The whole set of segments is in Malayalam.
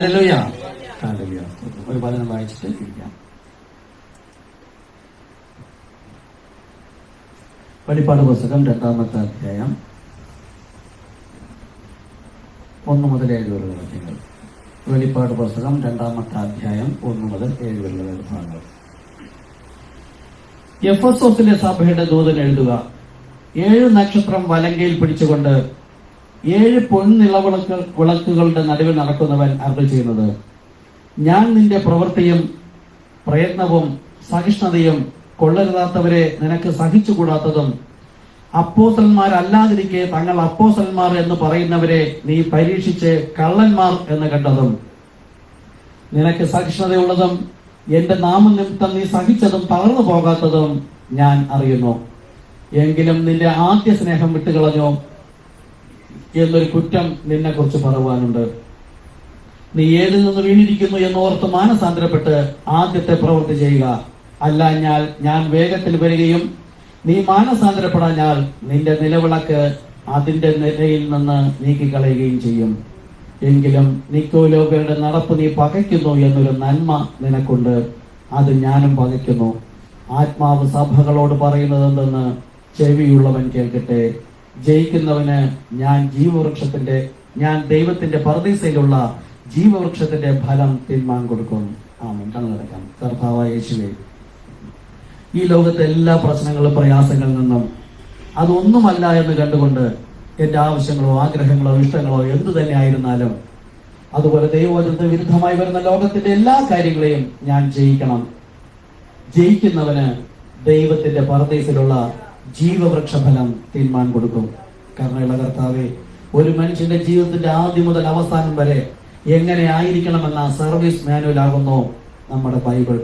ഹല്ലേലൂയ. ഹല്ലേലൂയ. ഒരു വചനം വായിച്ചിട്ട് ഇരിക്കാം. വെളിപ്പാട് പുസ്തകം 2-ാമത്തെ അധ്യായം 1 മുതൽ 7 വരെയുള്ള വാക്യങ്ങൾ. വെളിപ്പാട് പുസ്തകം 2-ാമത്തെ അധ്യായം 1 മുതൽ 7 വരെയുള്ള ഭാഗങ്ങൾ. എഫെസോസിലെ സഭയുടെ ദൂതൻ എഴുതുക, 7 നക്ഷത്രം വലങ്കയിൽ പിടിച്ചുകൊണ്ട് 7 വിളക്കുകളുടെ നടുവിൽ നടക്കുന്നവൻ അരുളി ചെയ്യുന്നത്, ഞാൻ നിന്റെ പ്രവൃത്തിയും പ്രയത്നവും സഹിഷ്ണുതയും കൊള്ളരുതാത്തവരെ നിനക്ക് സഹിച്ചുകൂടാത്തതും അപ്പോസ്തലന്മാരല്ലാതിരിക്കെ തങ്ങൾ അപ്പോസ്തലന്മാർ എന്ന് പറയുന്നവരെ നീ പരീക്ഷിച്ച് കള്ളന്മാർ എന്ന് കണ്ടതും നിനക്ക് സഹിഷ്ണുതയുള്ളതും എന്റെ നാമനിമിത്തം നീ സഹിച്ചതും തളർന്നു പോകാത്തതും ഞാൻ അറിയുന്നു. എങ്കിലും നിന്റെ ആദ്യ സ്നേഹം വിട്ടുകളഞ്ഞോ എന്നൊരു കുറ്റം നിന്നെ കുറിച്ച് പറയുവാനുണ്ട്. നീ ഏതിൽ നിന്ന് വീണിരിക്കുന്നു എന്നോർത്ത് മാനസാന്തരപ്പെട്ട് ആദ്യത്തെ പ്രവൃത്തി ചെയ്യുക. അല്ലാഞ്ഞാൽ ഞാൻ വേഗത്തിൽ വരികയും നീ മാനസാന്തരപ്പെടാഞ്ഞാൽ നിന്റെ നിലവിളക്ക് അതിന്റെ നിലയിൽ നിന്ന് നീക്കിക്കളയുകയും ചെയ്യും. എങ്കിലും നിക്കോലോകരുടെ നടപ്പ് നീ പകയ്ക്കുന്നു എന്നൊരു നന്മ നിനക്കുണ്ട്, അത് ഞാനും പകയ്ക്കുന്നു. ആത്മാവ് സഭകളോട് പറയുന്നത് എന്തെന്ന് ചെവിയുള്ളവൻ കേൾക്കട്ടെ. ജയിക്കുന്നവന് ഞാൻ ദൈവത്തിന്റെ പർദീസയിലുള്ള ജീവവൃക്ഷത്തിന്റെ ഫലം തിന്മാൻ കൊടുക്കും. ആമേൻ. കണ്ണടക്കാം. കർത്താവായ യേശുവേ, ഈ ലോകത്തെ എല്ലാ പ്രശ്നങ്ങളും പ്രയാസങ്ങളിൽ നിന്നും അതൊന്നുമല്ല എന്ന് കണ്ടുകൊണ്ട് എന്റെ ആവശ്യങ്ങളോ ആഗ്രഹങ്ങളോ ഇഷ്ടങ്ങളോ എന്തു തന്നെ ആയിരുന്നാലും അതുപോലെ ദൈവവചനത്തിന് വിരുദ്ധമായി വരുന്ന ലോകത്തിന്റെ എല്ലാ കാര്യങ്ങളെയും ഞാൻ ജയിക്കണം. ജയിക്കുന്നവന് ദൈവത്തിന്റെ പർദീസയിലുള്ള ജീവവൃക്ഷഫലം തീരുമാൻ കൊടുക്കും. കരുണയുള്ള കർത്താവേ, ഒരു മനുഷ്യന്റെ ജീവിതത്തിന്റെ ആദ്യം മുതൽ അവസാനം വരെ എങ്ങനെ ആയിരിക്കണമെന്ന സർവീസ് മാനുവൽ ആകുന്നു നമ്മുടെ ബൈബിൾ.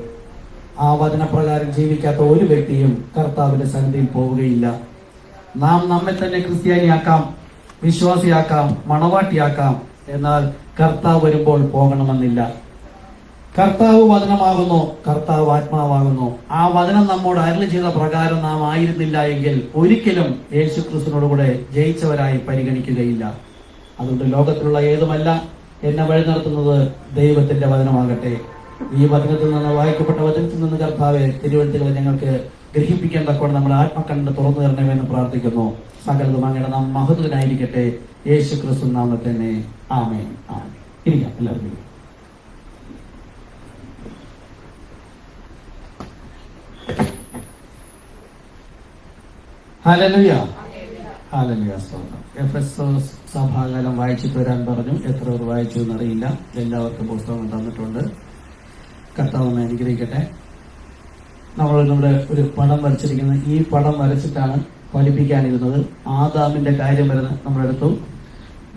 ആ വചനപ്രകാരം ജീവിക്കാത്ത ഒരു വ്യക്തിയും കർത്താവിന്റെ സന്നിധിയിൽ പോവുകയില്ല. നാം നമ്മെ തന്നെ ക്രിസ്ത്യാനിയാക്കാം, വിശ്വാസിയാക്കാം, മണവാട്ടിയാക്കാം. എന്നാൽ കർത്താവ് വരുമ്പോൾ പോകണമെന്നില്ല. കർത്താവ് വചനമാകുന്നു, കർത്താവ് ആത്മാവാകുന്നു. ആ വചനം നമ്മോട് അരുളി ചെയ്ത പ്രകാരം നാം ആയിരുന്നില്ല എങ്കിൽ ഒരിക്കലും യേശു ക്രിസ്തുവിനോടുകൂടെ ജയിച്ചവരായി പരിഗണിക്കുകയില്ല. അതുകൊണ്ട് ലോകത്തിലുള്ള ഏതുമല്ല എന്നെ വഴി നടത്തുന്നത് ദൈവത്തിന്റെ വചനമാകട്ടെ. ഈ വചനത്തിൽ നിന്ന് വായിക്കപ്പെട്ട വചനത്തിൽ നിന്ന് കർത്താവെ തിരുവഴുത്തുകളെ ഞങ്ങൾക്ക് ഗ്രഹിപ്പിക്കാൻ തക്കോടെ നമ്മുടെ ആത്മക്കണ്ണ് തുറന്നു തരണമെന്ന് പ്രാർത്ഥിക്കുന്നു. സകലതും അങ്ങയുടെ നാം മഹത്വനായിരിക്കട്ടെ. യേശു ക്രിസ്തു നാമത്തിൽ തന്നെ. ആമേൻ. ആമേൻ. ഇരിക്കാം എല്ലാവർക്കും. ഹല്ലേലൂയ. ഹല്ലേലൂയ. സ്തോത്രം. എഫെസോസ് സഭാകാലം വായിച്ചിട്ട് വരാൻ പറഞ്ഞു. എത്ര പേർ വായിച്ചു എന്നറിയില്ല. എല്ലാവർക്കും പുസ്തകം തന്നിട്ടുണ്ട്. കർത്താവ് അനുഗ്രഹിക്കട്ടെ. നമ്മൾ നമ്മുടെ ഒരു പടം വരച്ചിരിക്കുന്നത്, ഈ പടം വരച്ചിട്ടാണ് ഫലിപ്പിക്കാനിരുന്നത്. ആദാമിന്റെ കാര്യം വരുന്ന നമ്മളെടുത്തു,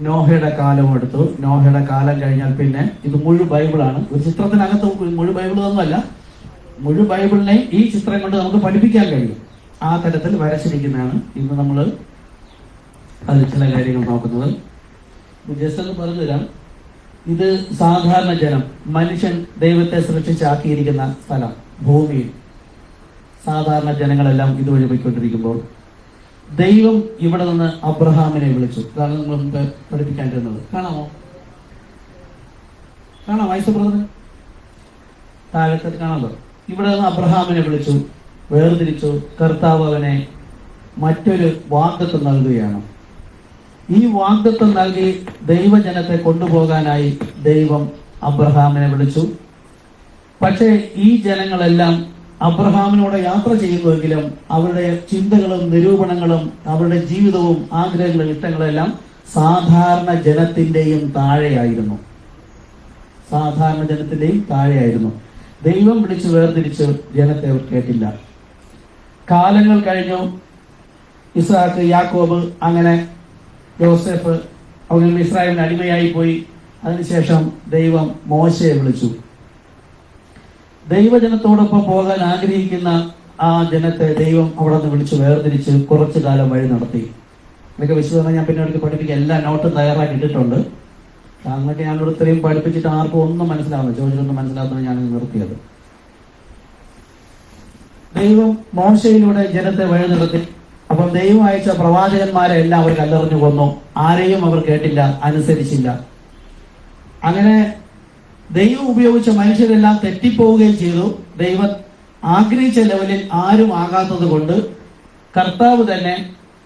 നോഹയുടെ കാലം എടുത്തു. നോഹയുടെ കാലം കഴിഞ്ഞാൽ പിന്നെ ഇത് മുഴുവൻ ബൈബിളാണ്. ഒരു ചിത്രത്തിനകത്ത് മുഴുവൻ ബൈബിൾ ഒന്നുമല്ല, മുഴുവൻ ബൈബിളിനെയും ഈ ചിത്രം കൊണ്ട് നമുക്ക് പഠിപ്പിക്കാൻ കഴിയും. ആ തരത്തിൽ വരച്ചിരിക്കുന്നതാണ്. ഇന്ന് നമ്മൾ അതിൽ ചില കാര്യങ്ങൾ നോക്കുന്നത്. ജസ്റ്റ് എന്ന് പറഞ്ഞു തരാം. ഇത് സാധാരണ ജനം, മനുഷ്യൻ ദൈവത്തെ സൃഷ്ടിച്ചാക്കിയിരിക്കുന്ന സ്ഥലം, ഭൂമിയിൽ സാധാരണ ജനങ്ങളെല്ലാം ഇതുവഴി പോയിക്കൊണ്ടിരിക്കുമ്പോൾ ദൈവം ഇവിടെ നിന്ന് അബ്രഹാമിനെ വിളിച്ചു. ഇതാണ് നമ്മൾ മുമ്പ് പഠിപ്പിക്കാൻ തരുന്നത്. കാണാമോ? കാണാം. വയസ്സ് ബ്രദർ താഴത്തെ കാണാമല്ലോ. ഇവിടെ നിന്ന് അബ്രഹാമിനെ വിളിച്ചു, വേർതിരിച്ചു. കർത്താവ് അവനെ മറ്റൊരു വാഗ്ദത്തം നൽകുകയാണ്. ഈ വാഗ്ദത്തം നൽകി ദൈവജനത്തെ കൊണ്ടുപോകാനായി ദൈവം അബ്രഹാമിനെ വിളിച്ചു. പക്ഷേ ഈ ജനങ്ങളെല്ലാം അബ്രഹാമിനോട് യാത്ര ചെയ്യുന്നുവെങ്കിലും അവരുടെ ചിന്തകളും നിരൂപണങ്ങളും അവരുടെ ജീവിതവും ആഗ്രഹങ്ങളും ഇഷ്ടങ്ങളെല്ലാം സാധാരണ ജനത്തിന്റെയും താഴെയായിരുന്നു. സാധാരണ ജനത്തിന്റെയും താഴെയായിരുന്നു. ദൈവം വിളിച്ചു വേർതിരിച്ചു ജനത്തെ അവർ കേട്ടില്ല. കാലങ്ങൾ കഴിഞ്ഞു. ഇസ്ഹാക്ക്, യാക്കോബ്, അങ്ങനെ യോസേഫ്, അങ്ങനെ ഇസ്രായേലിന് അടിമയായി പോയി. അതിനുശേഷം ദൈവം മോശയെ വിളിച്ചു. ദൈവജനത്തോടൊപ്പം പോകാൻ ആഗ്രഹിക്കുന്ന ആ ജനത്തെ ദൈവം അവിടെ നിന്ന് വിളിച്ചു വേർതിരിച്ച് കുറച്ചു കാലം വഴി നടത്തി. ഇതൊക്കെ വിശദമായി ഞാൻ പിന്നെ അവർക്ക് പഠിപ്പിക്കുക. എല്ലാ നോട്ടും തയ്യാറാക്കി ഇട്ടിട്ടുണ്ട്. അങ്ങോട്ട് ഞാനോട് ഇത്രയും പഠിപ്പിച്ചിട്ട് ആർക്കും ഒന്നും മനസ്സിലാവുന്നു, ചോദിച്ചൊന്നും മനസ്സിലാവുന്നത് ഞാൻ നിർത്തിയത്. ദൈവം മോശയിലൂടെ ജനത്തെ വഴി നടത്തി. അപ്പം ദൈവം അയച്ച പ്രവാചകന്മാരെ എല്ലാം അവർ കല്ലെറിഞ്ഞു കൊന്നു. ആരെയും അവർ കേട്ടില്ല, അനുസരിച്ചില്ല. അങ്ങനെ ദൈവം ഉപയോഗിച്ച മനുഷ്യരെല്ലാം തെറ്റിപ്പോവുകയും ചെയ്തു. ദൈവം ആഗ്രഹിച്ച ലെവലിൽ ആരും ആകാത്തത് കൊണ്ട് കർത്താവ് തന്നെ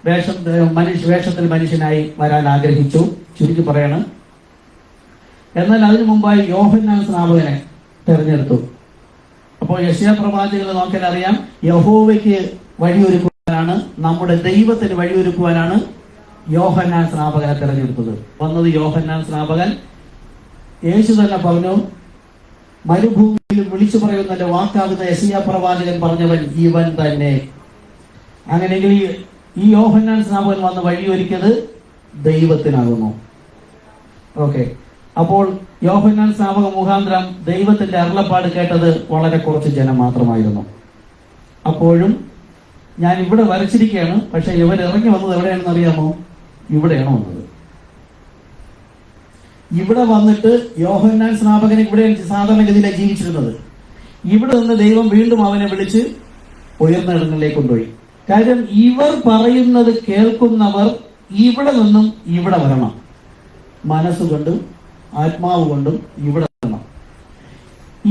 വേഷത്തിൽ മനുഷ്യനായി വരാൻ ആഗ്രഹിച്ചു. ചുരുക്കി പറയാണ്. എന്നാൽ അതിനു മുമ്പായി യോഹന്നാൻ സ്നാപകനെ തെരഞ്ഞെടുത്തു. അപ്പോൾ യെശയ്യാ പ്രവാചകനെ നോക്കിയാൽ അറിയാം, യഹോവയ്ക്ക് വഴിയൊരുക്കുവാനാണ്, നമ്മുടെ ദൈവത്തിന് വഴിയൊരുക്കുവാനാണ് യോഹന്നാൻ സ്നാപകനെ തെരഞ്ഞെടുത്തത്. വന്നത് യോഹന്നാൻ സ്നാപകൻ. യേശു തന്നെ പറഞ്ഞു, മരുഭൂമിയിൽ വിളിച്ചു പറയുന്നതിന്റെ വാക്കാകുന്ന യെശയ്യാ പ്രവാചകൻ പറഞ്ഞവൻ ഇവൻ തന്നെ. അങ്ങനെയെങ്കിൽ ഈ യോഹന്നാൻ സ്നാപകൻ വന്ന് വഴിയൊരുക്കിയത് ദൈവത്തിനാകുന്നു. ഓക്കെ, അപ്പോൾ യോഹന്നാൻ സ്നാപക മുഖാന്തരം ദൈവത്തിന്റെ അരുളപ്പാട് കേട്ടത് വളരെ കുറച്ച് ജനം മാത്രമായിരുന്നു. അപ്പോഴും ഞാൻ ഇവിടെ വരച്ചിരിക്കുകയാണ്, പക്ഷെ ഇവർ ഇറങ്ങി വന്നത് എവിടെയാണെന്ന് അറിയാമോ? ഇവിടെയാണ് വന്നത്. ഇവിടെ വന്നിട്ട് യോഹന്നാൻ സ്നാപകൻ ഇവിടെയാണ് സാധാരണഗതിയിലാണ് ജീവിച്ചിരുന്നത്. ഇവിടെ നിന്ന് ദൈവം വീണ്ടും അവനെ വിളിച്ച് ഉയർന്ന ഇടങ്ങളിലേക്ക് കൊണ്ടുപോയി. കാര്യം ഇവർ പറയുന്നത് കേൾക്കുന്നവർ ഇവിടെ നിന്നും ഇവിടെ വരണം, മനസ്സുകൊണ്ടും ആത്മാവ് കൊണ്ടും ഇവിടെ വരണം.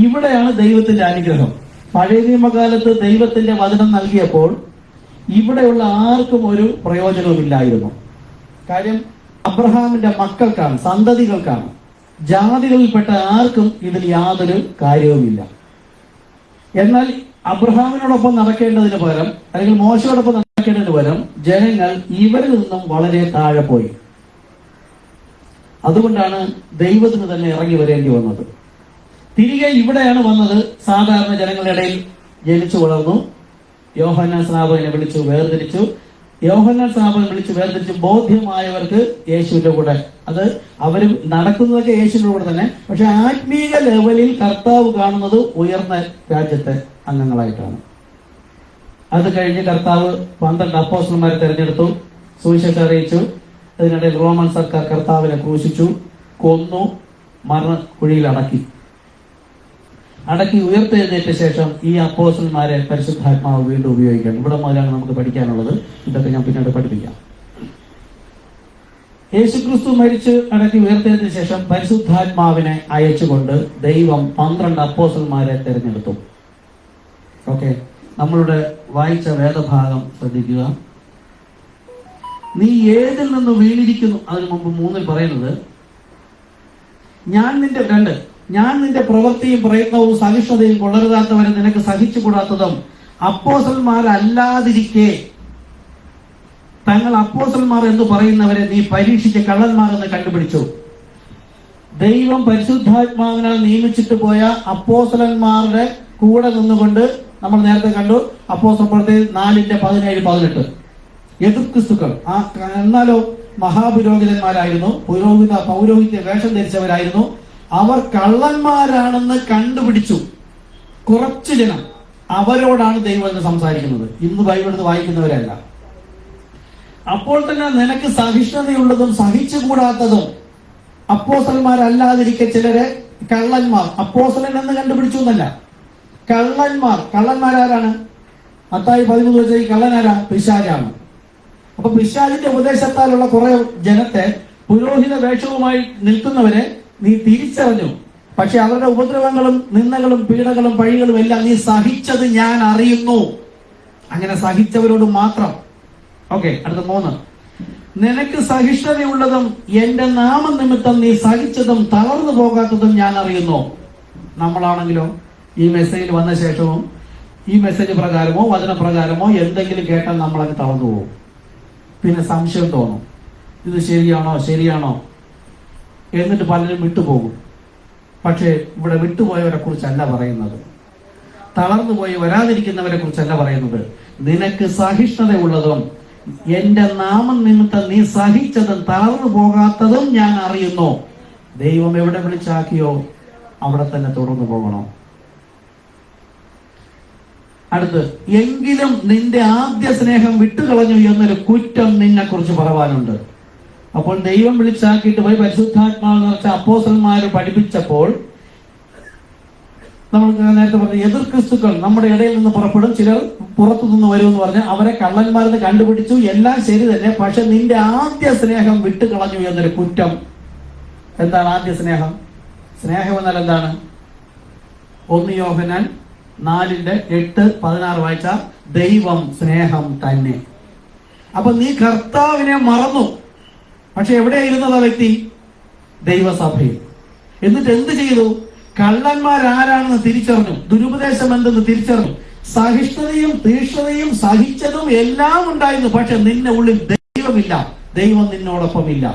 ഇവിടെയാണ് ദൈവത്തിന്റെ അനുഗ്രഹം. പഴയ നിയമകാലത്ത് ദൈവത്തിന്റെ വചനം നൽകിയപ്പോൾ ഇവിടെയുള്ള ആർക്കും ഒരു പ്രയോജനവുമില്ലായിരുന്നു. കാര്യം അബ്രഹാമിന്റെ മക്കൾക്കാണ്, സന്തതികൾക്കാണ്. ജാതികളിൽപ്പെട്ട ആർക്കും ഇതിൽ യാതൊരു കാര്യവുമില്ല. എന്നാൽ അബ്രഹാമിനോടൊപ്പം നടക്കേണ്ടതിന് പകരം, അല്ലെങ്കിൽ മോശയോടൊപ്പം നടക്കേണ്ടതിന് പകരം ജനങ്ങൾ ഇവരിൽ നിന്നും വളരെ താഴെ പോയി. അതുകൊണ്ടാണ് ദൈവത്തിന് തന്നെ ഇറങ്ങി വരേണ്ടി വന്നത്. തിരികെ ഇവിടെയാണ് വന്നത്. സാധാരണ ജനങ്ങളുടെ ഇടയിൽ ജനിച്ചു വളർന്നു. യോഹന്നാൻ സ്നാപകനെ വിളിച്ചു വേർതിരിച്ചു. യോഹന്നാൻ സ്നാപകനെ വിളിച്ചു വേർതിരിച്ച് ബോധ്യമായവർക്ക് യേശുവിന്റെ കൂടെ, അത് അവർ നടക്കുന്നതൊക്കെ യേശുവിന്റെ കൂടെ തന്നെ, പക്ഷെ ആത്മീയ ലെവലിൽ കർത്താവ് കാണുന്നത് ഉയർന്ന രാജ്യത്തെ അംഗങ്ങളായിട്ടാണ്. അത് കഴിഞ്ഞ് കർത്താവ് 12 അപ്പോസ്തലന്മാരെ തെരഞ്ഞെടുത്തു, സുവിശേഷം അറിയിച്ചു. അതിനിടയിൽ റോമൻ സർക്കാർ കർത്താവിനെ ക്രൂശിച്ചു, കൊന്നു, മരണക്കുഴിയിൽ അടക്കി ഉയർത്തെഴുന്നേറ്റ ശേഷം ഈ അപ്പോസ്തലന്മാരെ പരിശുദ്ധാത്മാവ് വീണ്ടും ഉപയോഗിക്കണം. ഇവിടെ മുതലാണ് നമുക്ക് പഠിക്കാനുള്ളത്. ഇതൊക്കെ ഞാൻ പിന്നീട് പഠിപ്പിക്കാം. യേശുക്രിസ്തു മരിച്ച് അടക്കി ഉയർത്തെഴുന്നേറ്റ ശേഷം പരിശുദ്ധാത്മാവിനെ അയച്ചുകൊണ്ട് ദൈവം 12 അപ്പോസ്തലന്മാരെ തെരഞ്ഞെടുത്തു. ഓക്കെ, നമ്മളുടെ വായിച്ച വേദഭാഗം ശ്രദ്ധിക്കുക. നീ ഏതിൽ നിന്ന് വീണിരിക്കുന്നു? അതിനു മുമ്പ് 3 പറയുന്നത്, ഞാൻ നിന്റെ പ്രവൃത്തിയും പ്രയത്നവും സഹിഷ്ണുതയും കൊള്ളരുതാത്തവരെ നിനക്ക് സഹിച്ചുകൂടാത്തതും അപ്പോസ്തലന്മാരല്ലാതിരിക്കെ തങ്ങൾ അപ്പോസ്തലന്മാർ എന്ന് പറയുന്നവരെ നീ പരീക്ഷിച്ച് കള്ളന്മാർ എന്ന് കണ്ടുപിടിച്ചു. ദൈവം പരിശുദ്ധാത്മാവിനാൽ നിയമിച്ചിട്ട് പോയ അപ്പോസ്തലന്മാരുടെ കൂടെ നിന്നുകൊണ്ട് നമ്മൾ നേരത്തെ കണ്ടു. അപ്പോസ്തല പ്രവൃത്തി 4:17-18 എതിർ ക്രിസ്തുക്കൾ. എന്നാലോ മഹാപുരോഹിതന്മാരായിരുന്നു, പൗരോഹിത്യ വേഷം ധരിച്ചവരായിരുന്നു. അവർ കള്ളന്മാരാണെന്ന് കണ്ടുപിടിച്ചു. കുറച്ചു ജനം, അവരോടാണ് ദൈവം എന്ന് സംസാരിക്കുന്നത്. ഇന്ന് ബൈബിളിൽ വായിക്കുന്നവരല്ല. അപ്പോൾ തന്നെ നിനക്ക് സഹിഷ്ണുതയുള്ളതും സഹിച്ചുകൂടാത്തതും അപ്പോസ്തലന്മാരല്ലാതിരിക്കെ ചിലരെ കള്ളന്മാർ, അപ്പോസ്തലൻ എന്ന് കണ്ടുപിടിച്ചു എന്നല്ല, കള്ളന്മാരാരാണ്? മത്തായി 13 വെച്ച ഈ കള്ളനാരാ? പിശാചാണ്. അപ്പൊ പിശാചിന്റെ ഉപദേശത്താലുള്ള കുറെ ജനത്തെ, പുരോഹിത വേഷവുമായി നിൽക്കുന്നവരെ നീ തിരിച്ചറിഞ്ഞു. പക്ഷെ അവരുടെ ഉപദ്രവങ്ങളും നിന്ദകളും പീഡകളും പഴികളും എല്ലാം നീ സഹിച്ചത് ഞാൻ അറിയുന്നു. അങ്ങനെ സഹിച്ചവരോട് മാത്രം. ഓക്കെ, അടുത്ത 3. നിനക്ക് സഹിഷ്ണുതയുള്ളതും എന്റെ നാമനിമിത്തം നീ സഹിച്ചതും തളർന്നു പോകാത്തതും ഞാൻ അറിയുന്നു. നമ്മളാണെങ്കിലോ ഈ മെസ്സേജിൽ വന്ന ശേഷവും ഈ മെസ്സേജ് പ്രകാരമോ വചനപ്രകാരമോ എന്തെങ്കിലും കേട്ടാൽ നമ്മളങ്ങ് തളർന്നു പോകും. പിന്നെ സംശയം തോന്നും, ഇത് ശരിയാണോ എന്നിട്ട് പലരും വിട്ടുപോകും. പക്ഷേ ഇവിടെ വിട്ടുപോയവരെ കുറിച്ചല്ല പറയുന്നത്, തളർന്നു പോയി വരാതിരിക്കുന്നവരെ കുറിച്ചല്ല പറയുന്നത്. നിനക്ക് സഹിഷ്ണുതയുള്ളതും എന്റെ നാമം നിമിത്തം നീ സഹിച്ചതും തളർന്നു പോകാത്തതും ഞാൻ അറിയുന്നു. ദൈവം എവിടെ വിളിച്ചാക്കിയോ അവിടെ തന്നെ തുടർന്നു പോകണം. അടുത്ത്, എങ്കിലും നിന്റെ ആദ്യ സ്നേഹം വിട്ടുകളഞ്ഞു എന്നൊരു കുറ്റം നിന്നെ കുറിച്ച് പറവാനുണ്ട്. അപ്പോൾ ദൈവം വിളിച്ചാക്കിയിട്ട് പോയി പരിശുദ്ധാത്മാവ് നിറച്ച അപ്പോസ്തലന്മാർ പഠിപ്പിച്ചപ്പോൾ നമ്മൾ നേരത്തെ പറഞ്ഞ എതിർ ക്രിസ്തുക്കൾ നമ്മുടെ ഇടയിൽ നിന്ന് പുറപ്പെടും, ചിലർ പുറത്തു നിന്ന് വരും എന്ന് പറഞ്ഞ് അവരെ കള്ളന്മാരെന്ന് കണ്ടുപിടിച്ചു. എല്ലാം ശരി തന്നെ, പക്ഷെ നിന്റെ ആദ്യ സ്നേഹം വിട്ടുകളഞ്ഞു എന്നൊരു കുറ്റം. എന്താണ് ആദ്യ സ്നേഹം? സ്നേഹം എന്നാൽ എന്താണ്? 1 യോഹന്നാൻ 4:8-16 വായിച്ച ദൈവം സ്നേഹം തന്നെ. അപ്പൊ നീ കർത്താവിനെ മറന്നു. പക്ഷെ എവിടെയായിരുന്നത് ആ വ്യക്തി? ദൈവസഭയിൽ. എന്നിട്ട് എന്ത് ചെയ്തു? കള്ളന്മാരാരാണെന്ന് തിരിച്ചറിഞ്ഞു, ദുരുപദേശം എന്തെന്ന് തിരിച്ചറിഞ്ഞു, സഹിഷ്ണുതയും തീക്ഷ്ണതയും സഹിച്ചതും എല്ലാം ഉണ്ടായിരുന്നു. പക്ഷെ നിന്റെ ഉള്ളിൽ ദൈവമില്ല, ദൈവം നിന്നോടൊപ്പമില്ല.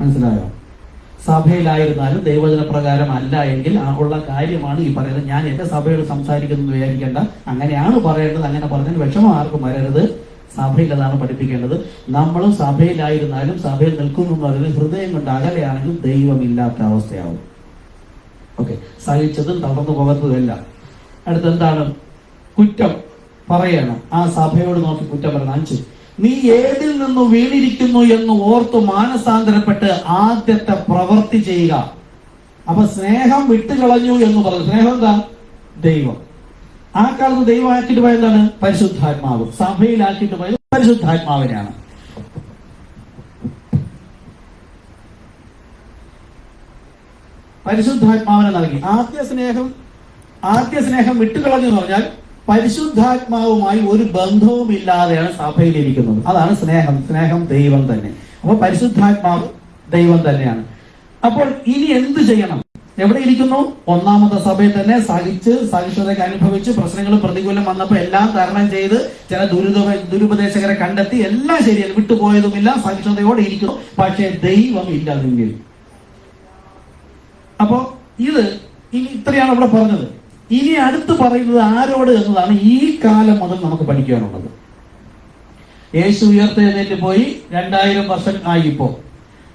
മനസ്സിലായോ? സഭയിലായിരുന്നാലും ദൈവവചന പ്രകാരം അല്ല എങ്കിൽ ഉള്ള കാര്യമാണ് ഈ പറയുന്നത്. ഞാൻ എന്റെ സഭയോട് സംസാരിക്കുന്നു വിചാരിക്കേണ്ട, അങ്ങനെയാണ് പറയേണ്ടത്, അങ്ങനെ പറഞ്ഞാൽ വിഷമം ആർക്കും വരരുത്. സഭയിൽ അതാണ് പഠിപ്പിക്കേണ്ടത്. നമ്മളും സഭയിലായിരുന്നാലും സഭയിൽ നിൽക്കുന്നു എന്ന് പറയുന്നത് ഹൃദയം കൊണ്ട് അകലെയാണെങ്കിൽ ദൈവമില്ലാത്ത അവസ്ഥയാവും. ഓക്കെ, സഹിച്ചതും തളർന്നു പോകത്തതുമല്ല. അടുത്തെന്താണ്? കുറ്റം പറയണം. ആ സഭയോട് നോക്കി കുറ്റം പറയണം. 5, നീ ഏതിൽ നിന്ന് വീണിരിക്കുന്നു എന്ന് ഓർത്തു മാനസാന്തരപ്പെട്ട് ആദ്യത്തെ പ്രവൃത്തി ചെയ്യുക. അപ്പൊ സ്നേഹം വിട്ടുകളഞ്ഞു എന്ന് പറഞ്ഞു. സ്നേഹം എന്താ? ദൈവം. ആ കാലത്ത് ദൈവം ആക്കിയിട്ട് പോയതാണ് പരിശുദ്ധാത്മാവ്. സഭയിലാക്കിയിട്ട് പോയത് പരിശുദ്ധാത്മാവിനെയാണ്. പരിശുദ്ധാത്മാവിനെ നൽകി. ആദ്യ സ്നേഹം വിട്ടുകളഞ്ഞു എന്ന് പറഞ്ഞാൽ പരിശുദ്ധാത്മാവുമായി ഒരു ബന്ധവും ഇല്ലാതെയാണ് സഭയിലിരിക്കുന്നത്. അതാണ് സ്നേഹം. സ്നേഹം ദൈവം തന്നെ. അപ്പൊ പരിശുദ്ധാത്മാവ് ദൈവം തന്നെയാണ്. അപ്പോൾ ഇനി എന്ത് ചെയ്യണം? എവിടെ ഇരിക്കുന്നു? ഒന്നാമത്തെ സഭയിൽ തന്നെ സഹിഷ്ണുതയ്ക്ക് അനുഭവിച്ച് പ്രശ്നങ്ങളും പ്രതികൂലം വന്നപ്പോൾ എല്ലാം തരണം ചെയ്ത് ചില ദുരുപദേശകരെ കണ്ടെത്തി എല്ലാം ശരിയാണ്, വിട്ടുപോയതുമില്ല, സഹിഷ്ണുതയോടെ ഇരിക്കുന്നു. പക്ഷേ ദൈവം ഇല്ല നിന്നിൽ. അപ്പോ ഇനി ഇത്രയാണ് ഇവിടെ പറഞ്ഞത്. ഇനി അടുത്ത് പറയുന്നത് ആരോട് എന്നതാണ് ഈ കാലം മുതൽ നമുക്ക് പഠിക്കാനുള്ളത്. യേശു ഉയർത്തെഴുന്നേറ്റ് പോയി 2000 വർഷം ആയിപ്പോ.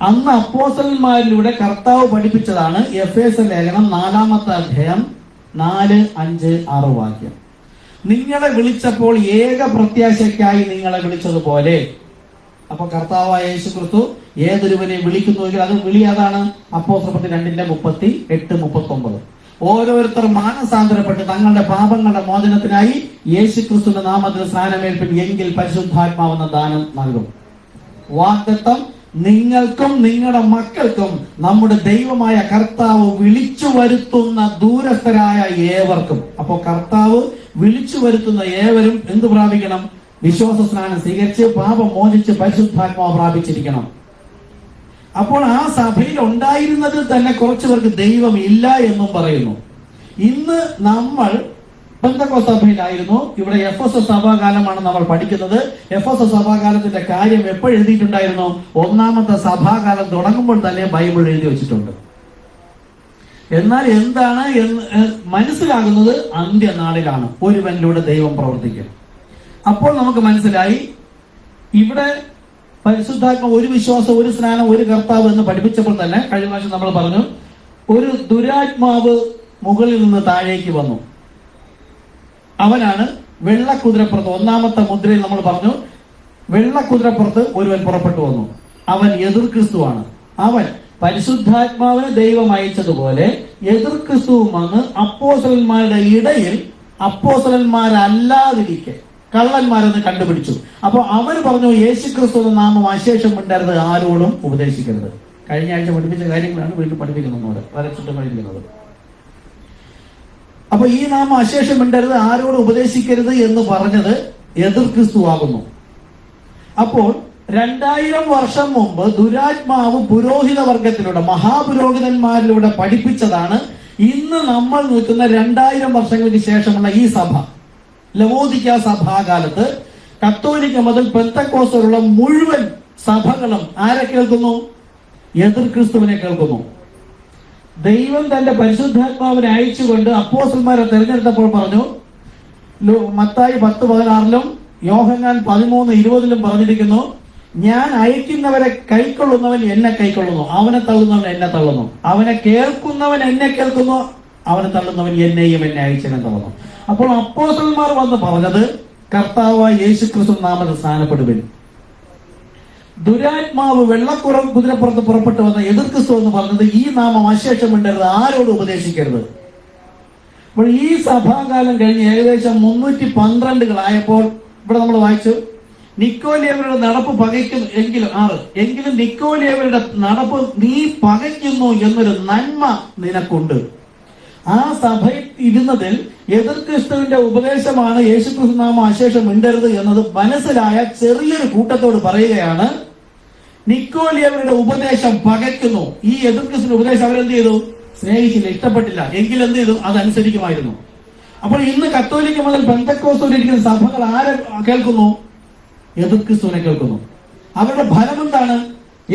അന്ന് അപ്പോസ്തലന്മാരിലൂടെ കർത്താവ് പഠിപ്പിച്ചതാണ് എഫേസ്യ ലേഖനം 4-ാമത്തെ അധ്യായം 4, 5, 6 വാക്യം. നിങ്ങളെ വിളിച്ചപ്പോൾ ഏക പ്രത്യാശയ്ക്കായി നിങ്ങളെ വിളിച്ചതുപോലെ. അപ്പൊ കർത്താവായ യേശു ക്രിസ്തു ഏതൊരുവനെ വിളിക്കുന്നുവെങ്കിൽ അത് വിളി അതാണ്. അപ്പോസ്തലപ്രവൃത്തി 2:38-39. ഓരോരുത്തർ മാനസാന്തരപ്പെട്ട് തങ്ങളുടെ പാപങ്ങളുടെ മോചനത്തിനായി യേശു ക്രിസ്തുവിന്റെ നാമത്തിൽ സ്നാനമേൽപ്പിൻ, എങ്കിൽ പരിശുദ്ധാത്മാവെന്ന ദാനം നൽകും. വാഗ്ദത്തം നിങ്ങൾക്കും നിങ്ങളുടെ മക്കൾക്കും നമ്മുടെ ദൈവമായ കർത്താവ് വിളിച്ചു വരുത്തുന്ന ദൂരസ്ഥരായ ഏവർക്കും. അപ്പോ കർത്താവ് വിളിച്ചു വരുത്തുന്ന ഏവരും എന്ത് പ്രാപിക്കണം? വിശ്വാസ സ്നാനം സ്വീകരിച്ച് പാപം മോചിച്ച് പരിശുദ്ധാത്മാവ് പ്രാപിച്ചിരിക്കണം. അപ്പോൾ ആ സഭയിൽ ഉണ്ടായിരുന്നതിൽ തന്നെ കുറച്ചു പേർക്ക് ദൈവം ഇല്ല എന്നും പറയുന്നു. ഇന്ന് നമ്മൾ പെന്തക്കോസ്ത് സഭയിലായിരുന്നു. ഇവിടെ എഫെസസ് സഭാകാലമാണ് നമ്മൾ പഠിക്കുന്നത്. എഫെസസ് സഭാകാലത്തിന്റെ കാര്യം എപ്പോഴെഴുതിയിട്ടുണ്ടായിരുന്നു? 1-ാമത്തെ സഭാകാലം തുടങ്ങുമ്പോൾ തന്നെ ബൈബിൾ എഴുതി വെച്ചിട്ടുണ്ട്. എന്നാൽ എന്താണ് എന്ന് മനസ്സിലാകുന്നത് അന്ത്യനാളിലാണ് ഒരുവനിലൂടെ ദൈവം പ്രവർത്തിക്കും. അപ്പോൾ നമുക്ക് മനസ്സിലായി ഇവിടെ പരിശുദ്ധാത്മ ഒരു വിശ്വാസം, ഒരു സ്നാനം, ഒരു കർത്താവ് എന്ന് പഠിപ്പിച്ചപ്പോൾ തന്നെ കഴിഞ്ഞ പ്രാവശ്യം നമ്മൾ പറഞ്ഞു, ഒരു ദുരാത്മാവ് മുകളിൽ നിന്ന് താഴേക്ക് വന്നു. അവനാണ് വെള്ളക്കുതിരപ്പുറത്ത്. 1-ാമത്തെ മുദ്രയിൽ നമ്മൾ പറഞ്ഞു, വെള്ളക്കുതിരപ്പുറത്ത് ഒരുവൻ പുറപ്പെട്ടു വന്നു. അവൻ എതിർ ക്രിസ്തുവാണ്. അവൻ പരിശുദ്ധാത്മാവിനെ ദൈവം അയച്ചതുപോലെ എതിർ ക്രിസ്തുവും വന്ന് അപ്പോസ്തലന്മാരുടെ ഇടയിൽ അപ്പോസ്തലന്മാരല്ലാതിരിക്കെ കള്ളന്മാരെന്ന് കണ്ടുപിടിച്ചു. അപ്പൊ അവര് പറഞ്ഞു, യേശു ക്രിസ്തു നാമം അശേഷം മിണ്ടരുത്, ആരോടും ഉപദേശിക്കരുത്. കഴിഞ്ഞ ആഴ്ച പഠിപ്പിച്ച കാര്യങ്ങളാണ് വീണ്ടും പഠിപ്പിക്കുന്നത്, വരച്ചിട്ട് പഠിപ്പിക്കുന്നത്. അപ്പൊ ഈ നാമം അശേഷം മിണ്ടരുത്, ആരോടും ഉപദേശിക്കരുത് എന്ന് പറഞ്ഞത് എതിർ ക്രിസ്തു ആകുന്നു. അപ്പോൾ 2000 വർഷം മുമ്പ് ദുരാത്മാവ് പുരോഹിത വർഗത്തിലൂടെ, മഹാപുരോഹിതന്മാരിലൂടെ പഠിപ്പിച്ചതാണ് ഇന്ന് നമ്മൾ നിൽക്കുന്ന 2000 വർഷങ്ങൾക്ക് ശേഷമുള്ള ഈ സഭ. ലവോദിക്ക സഭാകാലത്ത് കത്തോലിക്ക മുതൽ പെന്തക്കോസ്തുള്ള മുഴുവൻ സഭകളും ആരെ കേൾക്കുന്നു? എതിർ ക്രിസ്തുവിനെ കേൾക്കുന്നു. ദൈവം തന്റെ പരിശുദ്ധാത്മാവിനെ അയച്ചുകൊണ്ട് അപ്പോസ്തലന്മാരെ തെരഞ്ഞെടുത്തപ്പോൾ പറഞ്ഞു, മത്തായി 10:16 യോഹന്നാൻ 13:20 പറഞ്ഞിരിക്കുന്നു, ഞാൻ അയക്കുന്നവരെ കൈക്കൊള്ളുന്നവൻ എന്നെ കൈക്കൊള്ളുന്നു, അവനെ തള്ളുന്നവൻ എന്നെ തള്ളുന്നു, അവനെ കേൾക്കുന്നവൻ എന്നെ കേൾക്കുന്നു, അവനെ തള്ളുന്നവൻ എന്നെയും എന്നെ അയച്ചവനെ തള്ളുന്നു. അപ്പോൾ അപ്പോസ്തലന്മാർ വന്ന് പറഞ്ഞത് കർത്താവായ യേശു ക്രിസ്തു നാമത്തിൽ സ്നാനപ്പെടുവിൻ. ദുരാത്മാവ് കുതിരപ്പുറത്ത് പുറപ്പെട്ടു വന്ന എതിർ ക്രിസ്തു എന്ന് പറഞ്ഞത് ഈ നാമം അശേഷം മിണ്ടരുത്, ആരോടും ഉപദേശിക്കരുത്. അപ്പോൾ ഈ സഭാകാലം കഴിഞ്ഞ് ഏകദേശം 312 ഇവിടെ നമ്മൾ വായിച്ചു, നിക്കോലിയവരുടെ നടപ്പ് പകയ്ക്കുന്നു എങ്കിലും നിക്കോലിയവരുടെ നടപ്പ് നീ പകയ്ക്കുന്നു എന്നൊരു നന്മ നിനക്കുണ്ട്. ആ സഭയിൽ ഇരുന്നതിൽ എതിർ ക്രിസ്തുവിന്റെ ഉപദേശമാണ് യേശുക്രിസ്തു നാമം അശേഷം മിണ്ടരുത് എന്നത് മനസ്സിലായ ചെറിയൊരു കൂട്ടത്തോട് പറയുകയാണ്, നിക്കോലിയവരുടെ ഉപദേശം പകയ്ക്കുന്നു. ഈ എതിർ ക്രിസ്തുവിന്റെ ഉപദേശം അവരെന്ത് ചെയ്തു? സ്നേഹിച്ചില്ല, ഇഷ്ടപ്പെട്ടില്ല. എങ്കിൽ എന്ത് ചെയ്തു? അതനുസരിക്കുമായിരുന്നു. അപ്പോൾ ഇന്ന് കത്തോലിക്ക മുതൽ പെന്തക്കോസ്തയിലിരിക്കുന്ന സഭകൾ ആരെ കേൾക്കുന്നു? എതിർ ക്രിസ്തുവിനെ കേൾക്കുന്നു. അവരുടെ ഫലം എന്താണ്?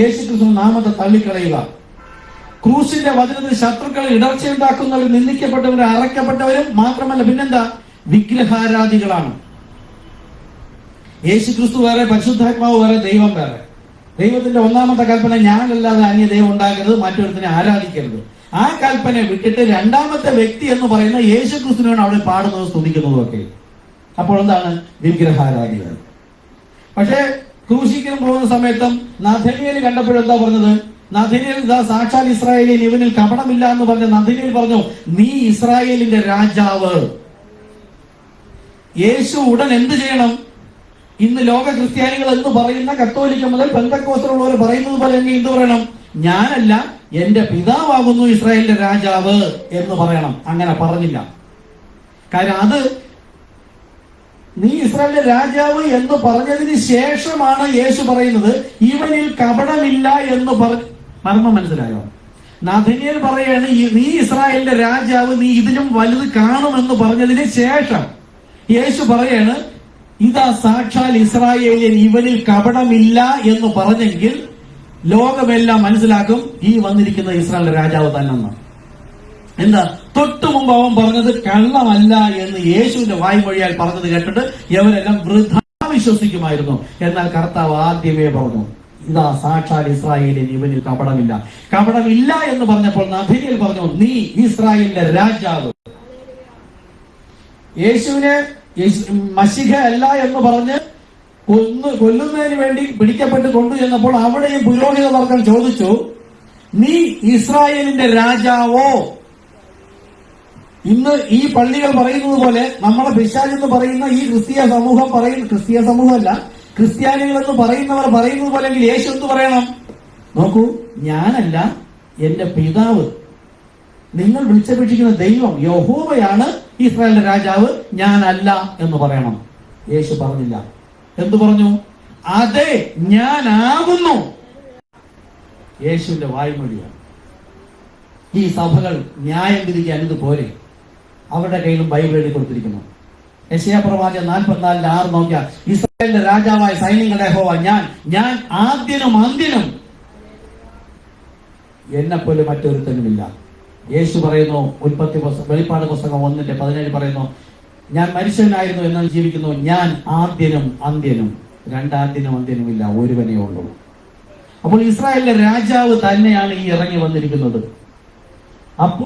യേശുക്രിസ്തു നാമത്തെ തള്ളിക്കളയുക. ക്രൂശിന്റെ വചനത്തിൽ ശത്രുക്കളെ ഇടർച്ചയുണ്ടാക്കുന്നവരും നിന്ദിക്കപ്പെട്ടവരും അറയ്ക്കപ്പെട്ടവരും മാത്രമല്ല, പിന്നെന്താ? വിഗ്രഹാരാധികളാണ്. യേശുക്രിസ്തു വേറെ, പരിശുദ്ധാത്മാവ് വേറെ, ദൈവം വേറെ. ദൈവത്തിന്റെ ഒന്നാമത്തെ കൽപ്പന ഞാനല്ലാതെ അന്യ ദൈവം ഉണ്ടാക്കരുത്, മറ്റൊരുത്തിനെ ആരാധിക്കരുത്. ആ കൽപ്പന വിട്ടിട്ട് രണ്ടാമത്തെ വ്യക്തി എന്ന് പറയുന്ന യേശുക്രിസ്തുവിനാണ് അവിടെ പാടുന്നത്, സ്തുതിക്കുന്നതും ഒക്കെ. അപ്പോൾ എന്താണ്? വിഗ്രഹാരാധികൾ. പക്ഷേ ക്രൂശിക്കാൻ പോകുന്ന സമയത്തും നഥനിയേൽ കണ്ടപ്പോഴെന്താ പറഞ്ഞത്? നഥനിയേൽ സാക്ഷാൽ ഇസ്രായേലിൽ, ഇവനിൽ കപടമില്ല എന്ന് പറഞ്ഞ നഥനിയേൽ പറഞ്ഞു, നീ ഇസ്രായേലിന്റെ രാജാവ്. യേശു ഉടൻ എന്ത് ചെയ്യണം? ഇന്ന് ലോക ക്രിസ്ത്യാനികൾ എന്ന് പറയുന്ന കത്തോലിക്ക മുതൽ പെന്തക്കോസ്തലുള്ളവർ പറയുന്നത് പോലെ തന്നെ എന്ത് പറയണം? ഞാനല്ല, എന്റെ പിതാവാകുന്നു ഇസ്രായേലിന്റെ രാജാവ് എന്ന് പറയണം. അങ്ങനെ പറഞ്ഞില്ല. കാര്യം അത് നീ ഇസ്രായേലിന്റെ രാജാവ് എന്ന് പറഞ്ഞതിന് ശേഷമാണ് യേശു പറയുന്നത് ഇവനിൽ കപടമില്ല എന്ന് മർമ്മം മനസ്സിലായോ? നഥനിയേൽ പറയാണ് നീ ഇസ്രായേലിന്റെ രാജാവ്, നീ ഇതിലും വലുത് കാണുമെന്ന് പറഞ്ഞതിന് ശേഷം യേശു പറയാണ് ഇതാ സാക്ഷാൽ ഇസ്രായേലിയൻ, ഇവനിൽ കപടമില്ല എന്ന് പറഞ്ഞെങ്കിൽ ലോകമെല്ലാം മനസ്സിലാക്കും ഈ വന്നിരിക്കുന്ന ഇസ്രായേലിന്റെ രാജാവ് തന്നെ. എന്താ? തൊട്ടു മുമ്പ് അവൻ പറഞ്ഞത് കള്ളമല്ല എന്ന് യേശുവിന്റെ വായ്മൊഴിയാൽ പറഞ്ഞത് കേട്ടിട്ട് ഇവരെല്ലാം വൃഥാ വിശ്വസിക്കുമായിരുന്നു. എന്നാൽ കർത്താവ് ആദ്യമേ പറഞ്ഞു ഇതാ സാക്ഷാൽ ഇസ്രായേലിൻ, ഇവനിൽ കപടമില്ല. കപടമില്ല എന്ന് പറഞ്ഞപ്പോൾ നഥനിയേൽ പറഞ്ഞു നീ ഇസ്രായേലിന്റെ രാജാവ്. യേശുവിനെ മശിഹ അല്ല എന്ന് പറഞ്ഞ് കൊല്ലുന്നതിന് വേണ്ടി പിടിക്കപ്പെട്ട് കൊണ്ടുചെന്നപ്പോൾ അവിടെയും പുരോഹിത വർഗം ചോദിച്ചു, നീ ഇസ്രായേലിന്റെ രാജാവോ? ഇന്ന് ഈ പള്ളികൾ പറയുന്നത് പോലെ നമ്മളെ പിശാച് എന്ന് പറയുന്ന ഈ ക്രിസ്തീയ സമൂഹമല്ല, ക്രിസ്ത്യാനികൾ എന്ന് പറയുന്നവർ പറയുന്നത് പോലെ എങ്കിൽ യേശു എന്ത് പറയണം? നോക്കൂ, ഞാനല്ല, എന്റെ പിതാവ്, നിങ്ങൾ വിളിച്ചപേക്ഷിക്കുന്ന ദൈവം യഹോവയാണ് ഇസ്രായേലിന്റെ രാജാവ്, ഞാനല്ല എന്ന് പറയണം. യേശു പറഞ്ഞില്ല. എന്തു പറഞ്ഞു? അതെ, ഞാനാകുന്നു. യേശുവിന്റെ വായ്മൊഴിയാണ്. ഈ സഭകൾ ന്യായം വിധിക്കാൻ ഇതുപോലെ അവരുടെ കയ്യിലും ബൈബിൾ എഴുതി കൊടുത്തിരിക്കുന്നു. യെശയ്യാ പ്രവാചകൻ 44:6 നോക്കിയാൽ ഇസ്രായേലിന്റെ രാജാവായ സൈന്യങ്ങളുടെ യഹോവ ഞാൻ ആദ്യനും അന്ത്യനും, എന്നെപ്പോലെ മറ്റൊരുത്തനുമില്ല. യേശു പറയുന്നു വെളിപ്പാട് പുസ്തകം 1:17 പറയുന്നു, ഞാൻ മനുഷ്യനായിരുന്നു എന്നാൽ ജീവിക്കുന്നു, ഞാൻ ആദ്യനും അന്ത്യനും. രണ്ടാദ്യനും അന്ത്യനും ഇല്ല, ഒരുവനേ ഉള്ളൂ. അപ്പോൾ ഇസ്രായേലിലെ രാജാവ് തന്നെയാണ് ഈ ഇറങ്ങി വന്നിരിക്കുന്നത്.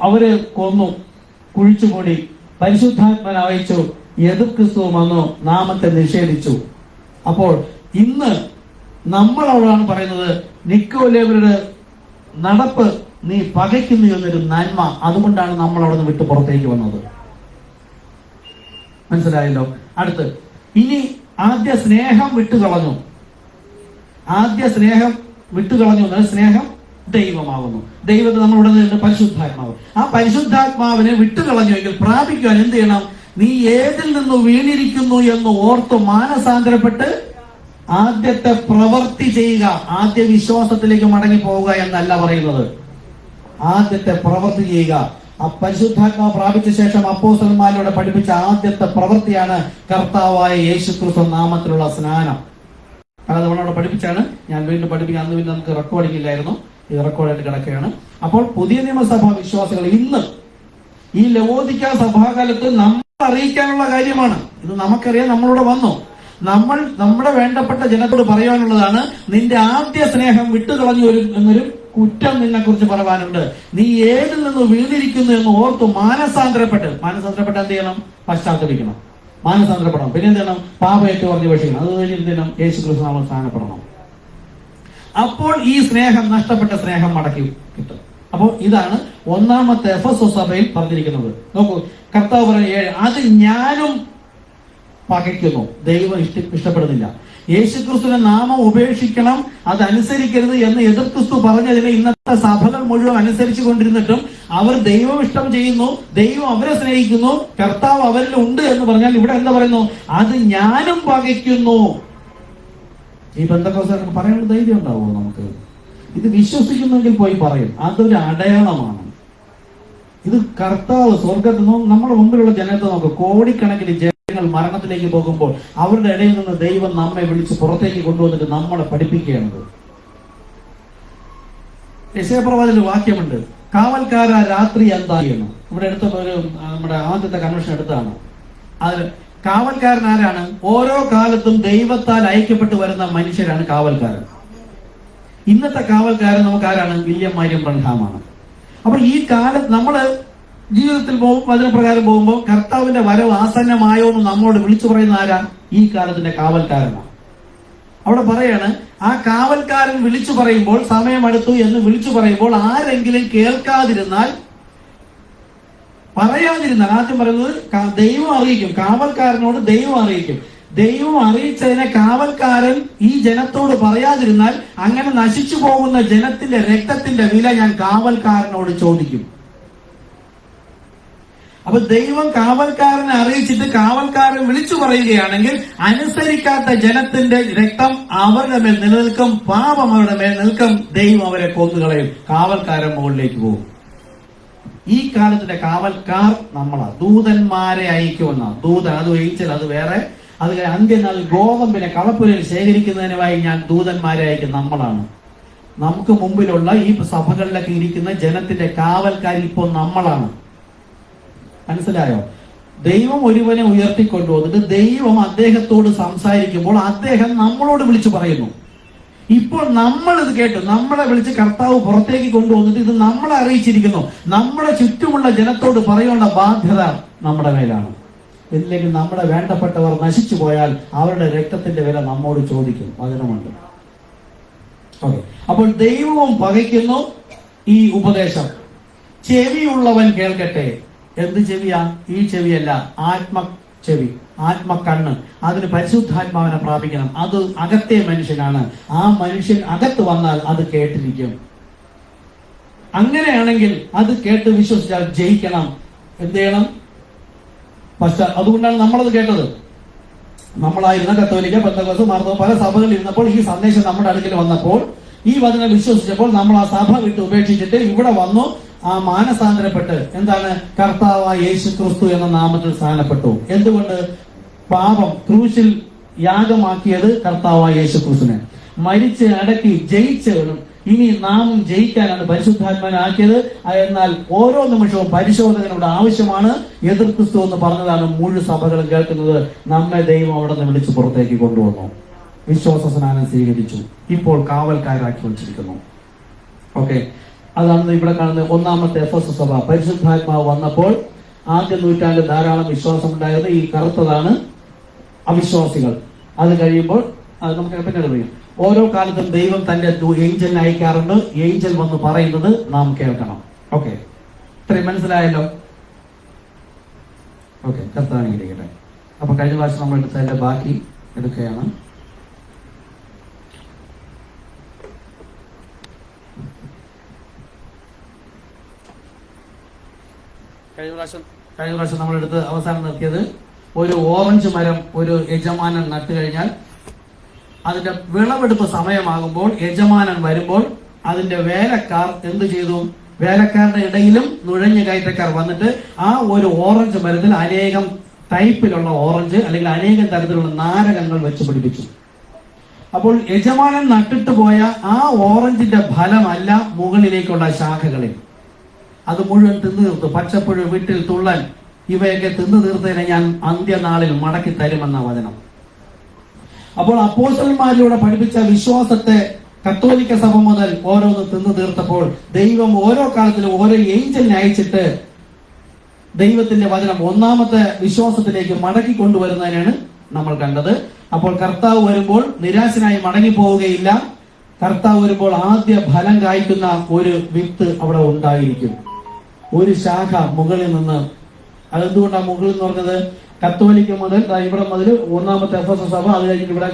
അവര് കൊന്നു, കുഴിച്ചുകൂടി, പരിശുദ്ധാത്മന അയച്ചു, എതിർ ക്രിസ്തു വന്നു, നാമത്തെ നിഷേധിച്ചു. അപ്പോൾ ഇന്ന് നമ്മളോടാണ് പറയുന്നത് നിക്കോലേവരുടെ നടപ്പ് നീ പകയ്ക്കുന്നു എന്നൊരു നന്മ. അതുകൊണ്ടാണ് നമ്മൾ അവിടെ നിന്ന് വിട്ടു പുറത്തേക്ക് വന്നത്. മനസ്സിലായല്ലോ? അടുത്ത് ഇനി ആദ്യ സ്നേഹം വിട്ടുകളഞ്ഞു. സ്നേഹം ദൈവമാകുന്നു. ദൈവത്തെ നമ്മളിവിടെ നിന്ന് പരിശുദ്ധാത്മാവ്. ആ പരിശുദ്ധാത്മാവിനെ വിട്ടുകളഞ്ഞുവെങ്കിൽ പ്രാപിക്കുവാൻ എന്ത് ചെയ്യണം? നീ ഏതിൽ നിന്ന് വീണിരിക്കുന്നു എന്ന് ഓർത്ത് മാനസാന്തരപ്പെട്ട് ആദ്യത്തെ പ്രവൃത്തി ചെയ്യുക. ആദ്യ വിശ്വാസത്തിലേക്ക് മടങ്ങി പോവുക എന്നല്ല പറയുന്നത്, ആദ്യത്തെ പ്രവൃത്തി ചെയ്യുക. ആ പരിശുദ്ധാത്മാവ് പ്രാപിച്ച ശേഷം അപ്പോസ്തലന്മാരോട് പഠിപ്പിച്ച ആദ്യത്തെ പ്രവൃത്തിയാണ് കർത്താവായ യേശുക്രിസ്തു നാമത്തിലുള്ള സ്നാനം. അത് നമ്മളവിടെ പഠിപ്പിച്ചാണ്. ഞാൻ വീണ്ടും പഠിപ്പിക്കാൻ അന്ന് പിന്നെ നമുക്ക് റെക്കോർഡിംഗ് ഇല്ലായിരുന്നു, ഇത് റെക്കോർഡായിട്ട് കിടക്കുകയാണ്. അപ്പോൾ പുതിയ നിയമസഭാ വിശ്വാസികൾ ഇന്ന് ഈ ലവോദിക്ക സഭാകാലത്ത് നമ്മൾ അറിയിക്കാനുള്ള കാര്യമാണ് ഇത്. നമുക്കറിയാം, നമ്മളിവിടെ വന്നു. നമ്മൾ നമ്മുടെ വേണ്ടപ്പെട്ട ജനത്തോട് പറയാനുള്ളതാണ്, നിന്റെ ആദ്യ സ്നേഹം വിട്ടുകളഞ്ഞു എന്നൊരു കുറ്റം നിന്നെ കുറിച്ച് പറയാനുണ്ട്. നീ ഏതിൽ നിന്ന് വീണിരിക്കുന്നു എന്ന് ഓർത്തു മാനസാന്തരപ്പെട്ട് എന്ത് ചെയ്യണം? പശ്ചാത്തപിക്കണം, മാനസാന്തരപ്പെടണം. പിന്നെ എന്ത് ചെയ്യണം? പാപയേറ്റ് പറഞ്ഞ് വീക്ഷിക്കണം. അത് കഴിഞ്ഞ് എന്ത് ചെയ്യണം? യേശുക്രിസ്തു നാമത്തിൽ സ്നാനപ്പെടണം. അപ്പോൾ ഈ സ്നേഹം, നഷ്ടപ്പെട്ട സ്നേഹം മടക്കി കിട്ടും. അപ്പോൾ ഇതാണ് ഒന്നാമത്തെ എഫെസോസ് സഭയിൽ പറഞ്ഞിരിക്കുന്നത്. നോക്കൂ, കർത്താവ് പറയുക, അത് ഞാനും പകയ്ക്കുന്നു. ദൈവം ഇഷ്ടപ്പെടുന്നില്ല. യേശുക്രിസ്തുവിന്റെ നാമം ഉപേക്ഷിക്കണം, അതനുസരിക്കരുത് എന്ന് എതിർ ക്രിസ്തു പറഞ്ഞതിന് ഇന്നത്തെ സഭകൾ മുഴുവൻ അനുസരിച്ചു കൊണ്ടിരുന്നിട്ടും അവർ ദൈവം ഇഷ്ടം ചെയ്യുന്നു, ദൈവം അവരെ സ്നേഹിക്കുന്നു, കർത്താവ് അവരിൽ ഉണ്ട് എന്ന് പറഞ്ഞാൽ ഇവിടെ എന്താ പറയുന്നു? അത് ഞാനും പകയ്ക്കുന്നു. ഈ ബന്ധക്കോസുകാർക്ക് പറയാനുള്ള ധൈര്യം ഉണ്ടാവുമോ നമുക്ക്? ഇത് വിശ്വസിക്കുന്നെങ്കിൽ പോയി പറയും. അതൊരു അടയാളമാണ്. ഇത് കർത്താവ് സ്വർഗത്തിൽ നിന്നും നമ്മുടെ മുമ്പിലുള്ള ജനത്തെ നോക്കും. കോടിക്കണക്കിന് ജനങ്ങൾ മരണത്തിലേക്ക് പോകുമ്പോൾ അവരുടെ ഇടയിൽ നിന്ന് ദൈവം നമ്മെ വിളിച്ച് പുറത്തേക്ക് കൊണ്ടുവന്നിട്ട് നമ്മളെ പഠിപ്പിക്കുകയാണത്. യശയ്യാപ്രവാചകന്റെ വാക്യമുണ്ട്, കാവൽക്കാര രാത്രി എന്താ ചെയ്യണം. ഇവിടെ എടുത്ത ഒരു നമ്മുടെ ആദ്യത്തെ കൺവെൻഷൻ എടുത്താണ്. അത് കാവൽക്കാരൻ ആരാണ്? ഓരോ കാലത്തും ദൈവത്താൽ അയക്കപ്പെട്ടു വരുന്ന മനുഷ്യരാണ് കാവൽക്കാരൻ. ഇന്നത്തെ കാവൽക്കാരൻ നമുക്ക് ആരാണ്? വില്യം മരിയം ബ്രൺഹാമാണ്. അപ്പൊ ഈ കാലത്ത് നമ്മള് ജീവിതത്തിൽ പോകുമ്പോൾ വചനപ്രകാരം പോകുമ്പോൾ കർത്താവിന്റെ വരവ് ആസന്നമായോ എന്ന് നമ്മളോട് വിളിച്ചു പറയുന്ന ആരാ? ഈ കാലത്തിന്റെ കാവൽക്കാരനാണ്. അവിടെ പറയാണ്, ആ കാവൽക്കാരൻ വിളിച്ചു പറയുമ്പോൾ, സമയമെടുത്തു എന്ന് വിളിച്ചു പറയുമ്പോൾ ആരെങ്കിലും കേൾക്കാതിരുന്നാൽ, പറയാതിരുന്നാൽ, ആദ്യം പറയുന്നത് ദൈവം അറിയിക്കും. കാവൽക്കാരനോട് ദൈവം അറിയിക്കും. ദൈവം അറിയിച്ചതിനെ കാവൽക്കാരൻ ഈ ജനത്തോട് പറയാതിരുന്നാൽ അങ്ങനെ നശിച്ചു പോകുന്ന ജനത്തിന്റെ രക്തത്തിന്റെ വില ഞാൻ കാവൽക്കാരനോട് ചോദിക്കും. അപ്പൊ ദൈവം കാവൽക്കാരനെ അറിയിച്ചിട്ട് കാവൽക്കാരൻ വിളിച്ചു പറയുകയാണെങ്കിൽ അനുസരിക്കാത്ത ജനത്തിന്റെ രക്തം അവരുടെ മേൽ നിലനിൽക്കും, പാപം അവരുടെ മേൽ നിൽക്കും, ദൈവം അവരെ കൊന്നുകളയും, കാവൽക്കാരൻ മുകളിലേക്ക് പോകും. ഈ കാലത്തിന്റെ കാവൽക്കാർ നമ്മളാ. ദൂതന്മാരെ അയക്കുമെന്ന ദൂതൻ, അത് ഏഞ്ചൽ, അത് വേറെ. അത് അന്ത്യനാൾ ഗോതമ്പിനെ കളപ്പുരയിൽ ശേഖരിക്കുന്നതിനുമായി ഞാൻ ദൂതന്മാരെ അയക്കും. നമ്മളാണ്. നമുക്ക് മുമ്പിലുള്ള ഈ സഭകളിലൊക്കെ ഇരിക്കുന്ന ജനത്തിന്റെ കാവൽക്കാർ ഇപ്പോൾ നമ്മളാണ്. മനസ്സിലായോ? ദൈവം ഒരുവനെ ഉയർത്തിക്കൊണ്ടുവന്നിട്ട് ദൈവം അദ്ദേഹത്തോട് സംസാരിക്കുമ്പോൾ അദ്ദേഹം നമ്മളോട് വിളിച്ചു പറയുന്നു. ഇപ്പോൾ നമ്മൾ ഇത് കേട്ടു, നമ്മളെ വിളിച്ച് കർത്താവ് പുറത്തേക്ക് കൊണ്ടുവന്നിട്ട് ഇത് നമ്മളെ അറിയിച്ചിരിക്കുന്നു. നമ്മുടെ ചുറ്റുമുള്ള ജനത്തോട് പറയേണ്ട ബാധ്യത നമ്മുടെ മേലാണ്. ഇല്ലെങ്കിൽ നമ്മുടെ വേണ്ടപ്പെട്ടവർ നശിച്ചു പോയാൽ അവരുടെ രക്തത്തിന്റെ വില നമ്മോട് ചോദിക്കും. വചനമുണ്ട്. ഓക്കെ. അപ്പോൾ ദൈവവും പകയ്ക്കുന്നു ഈ ഉപദേശം. ചെവിയുള്ളവൻ കേൾക്കട്ടെ. എന്ത് ചെവിയാ? ഈ ചെവിയല്ല, ചെവി, ആത്മക്കണ്ണ്. അതിന് പരിശുദ്ധാത്മാവിനെ പ്രാപിക്കണം. അത് അകത്തെ മനുഷ്യനാണ്. ആ മനുഷ്യൻ അകത്ത് വന്നാൽ അത് കേട്ടിരിക്കും. അങ്ങനെയാണെങ്കിൽ അത് കേട്ട് വിശ്വസിച്ചാൽ ജയിക്കണം. എന്ത് ചെയ്യണം? അതുകൊണ്ടാണ് നമ്മളത് കേട്ടത്. നമ്മളായിരുന്ന കത്തോലിക്ക, പെന്തക്കോസ്ത്, മാർത്തോമ പല സഭകളിൽ ഇരുന്നപ്പോൾ ഈ സന്ദേശം നമ്മുടെ അടുക്കൽ വന്നപ്പോൾ, ഈ വചനം വിശ്വസിച്ചപ്പോൾ നമ്മൾ ആ സഭ വിട്ട് ഉപേക്ഷിച്ചിട്ട് ഇവിടെ വന്നു. ആ മാനസാന്തരപ്പെട്ട് എന്താണ്? കർത്താവായ യേശു ക്രിസ്തു എന്ന നാമത്തിൽ സ്ഥാനപ്പെട്ടു. എന്തുകൊണ്ട്? പാപം ക്രൂശിൽ യാഗമാക്കിയത് കർത്താവായ യേശു ക്രിസ്തുവിനെ. മരിച്ച് അടക്കി ജയിച്ചവനും ഇനി നാം ജയിക്കാനാണ് പരിശുദ്ധാത്മാനാക്കിയത്. എന്നാൽ ഓരോ നിമിഷവും പരിശോധനയുടെ ആവശ്യമാണ്. എതിർ ക്രിസ്തു എന്ന് പറഞ്ഞതാണ് മുഴുവൻ സഭകളും കേൾക്കുന്നത്. നമ്മെ ദൈവം അവിടെ നിന്ന് വിളിച്ച് പുറത്തേക്ക് കൊണ്ടുവന്നു. വിശ്വാസ സ്നാനം സ്വീകരിച്ചു. ഇപ്പോൾ കാവൽക്കാരാക്കി വെച്ചിരിക്കുന്നു. ഓക്കെ. അതാണ് ഇവിടെ കാണുന്നത്. ഒന്നാമത്തെ എഫെസസ് സഭ. പരിശുദ്ധാത്മാവ് വന്നപ്പോൾ ആദ്യ നൂറ്റാണ്ടിൽ ധാരാളം വിശ്വാസം ഉണ്ടായത്. ഈ കറുത്തതാണ് അവിശ്വാസികൾ. അത് കഴിയുമ്പോൾ നമുക്ക് പിന്നീട് പറയും. ഓരോ കാലത്തും ദൈവം തന്റെ ഏഞ്ചലിനെ അയക്കാറുണ്ട്. ഏഞ്ചൽ വന്ന് പറയുന്നത് നാം കേൾക്കണം. ഓക്കെ. ഇത്രയും മനസ്സിലായല്ലോ? ഓക്കെ. കർത്താവിനെ. അപ്പൊ കഴിഞ്ഞ പ്രാവശ്യം നമ്മൾ എടുത്തതിന്റെ ബാക്കി എടുക്കുകയാണ്. കഴിഞ്ഞ പ്രാവശ്യം നമ്മളെടുത്ത് അവസാനം നിർത്തിയത്, ഒരു ഓറഞ്ച് മരം ഒരു യജമാനൻ നട്ടു കഴിഞ്ഞാൽ അതിന്റെ വിളവെടുപ്പ് സമയമാകുമ്പോൾ യജമാനൻ വരുമ്പോൾ അതിന്റെ വേലക്കാർ എന്ത് ചെയ്തു? വേലക്കാരുടെ ഇടയിലും നുഴഞ്ഞു കയറ്റക്കാർ വന്നിട്ട് ആ ഒരു ഓറഞ്ച് മരത്തിൽ അനേകം ടൈപ്പിലുള്ള ഓറഞ്ച് അല്ലെങ്കിൽ അനേകം തരത്തിലുള്ള നാരകങ്ങൾ വെച്ച് പിടിപ്പിച്ചു. അപ്പോൾ യജമാനൻ നട്ടിട്ട് പോയ ആ ഓറഞ്ചിന്റെ ഫലമല്ല മുകളിലേക്കുള്ള ശാഖകളിൽ. അത് മുഴുവൻ തിന്നു തീർത്തു. പച്ചപ്പുഴു, വീട്ടിൽ തുള്ളൻ, ഇവയൊക്കെ തിന്നു തീർത്തതിനെ ഞാൻ അന്ത്യനാളിൽ മടക്കി തരുമെന്ന വചനം. അപ്പോൾ അപ്പോസ്തലന്മാരിലൂടെ പഠിപ്പിച്ച വിശ്വാസത്തെ കത്തോലിക്ക സഭ മുതൽ ഓരോന്ന് തിന്നു തീർത്തപ്പോൾ ദൈവം ഓരോ കാലത്തിലും ഓരോ ഏഞ്ചലിനെ അയച്ചിട്ട് ദൈവത്തിന്റെ വചനം ഒന്നാമത്തെ വിശ്വാസത്തിലേക്ക് മടക്കി കൊണ്ടുവരുന്നതിനാണ് നമ്മൾ കണ്ടത്. അപ്പോൾ കർത്താവ് വരുമ്പോൾ നിരാശനായി മടങ്ങി പോവുകയില്ല. കർത്താവ് വരുമ്പോൾ ആദ്യ ഫലം കായ്ക്കുന്ന ഒരു വിത്ത് അവിടെ ഉണ്ടായിരിക്കും. ഒരു ശാഖ മുകളിൽ നിന്ന്. അതെന്തുകൊണ്ടാണ് മുകളിൽ എന്ന് പറഞ്ഞത്? കത്തോലിക്ക മുതൽ ഇവിടെ മുതൽ ഒന്നാമത്തെ എഫെസസ് സഭ, അത് കഴിഞ്ഞിട്ട് ഇവിടെ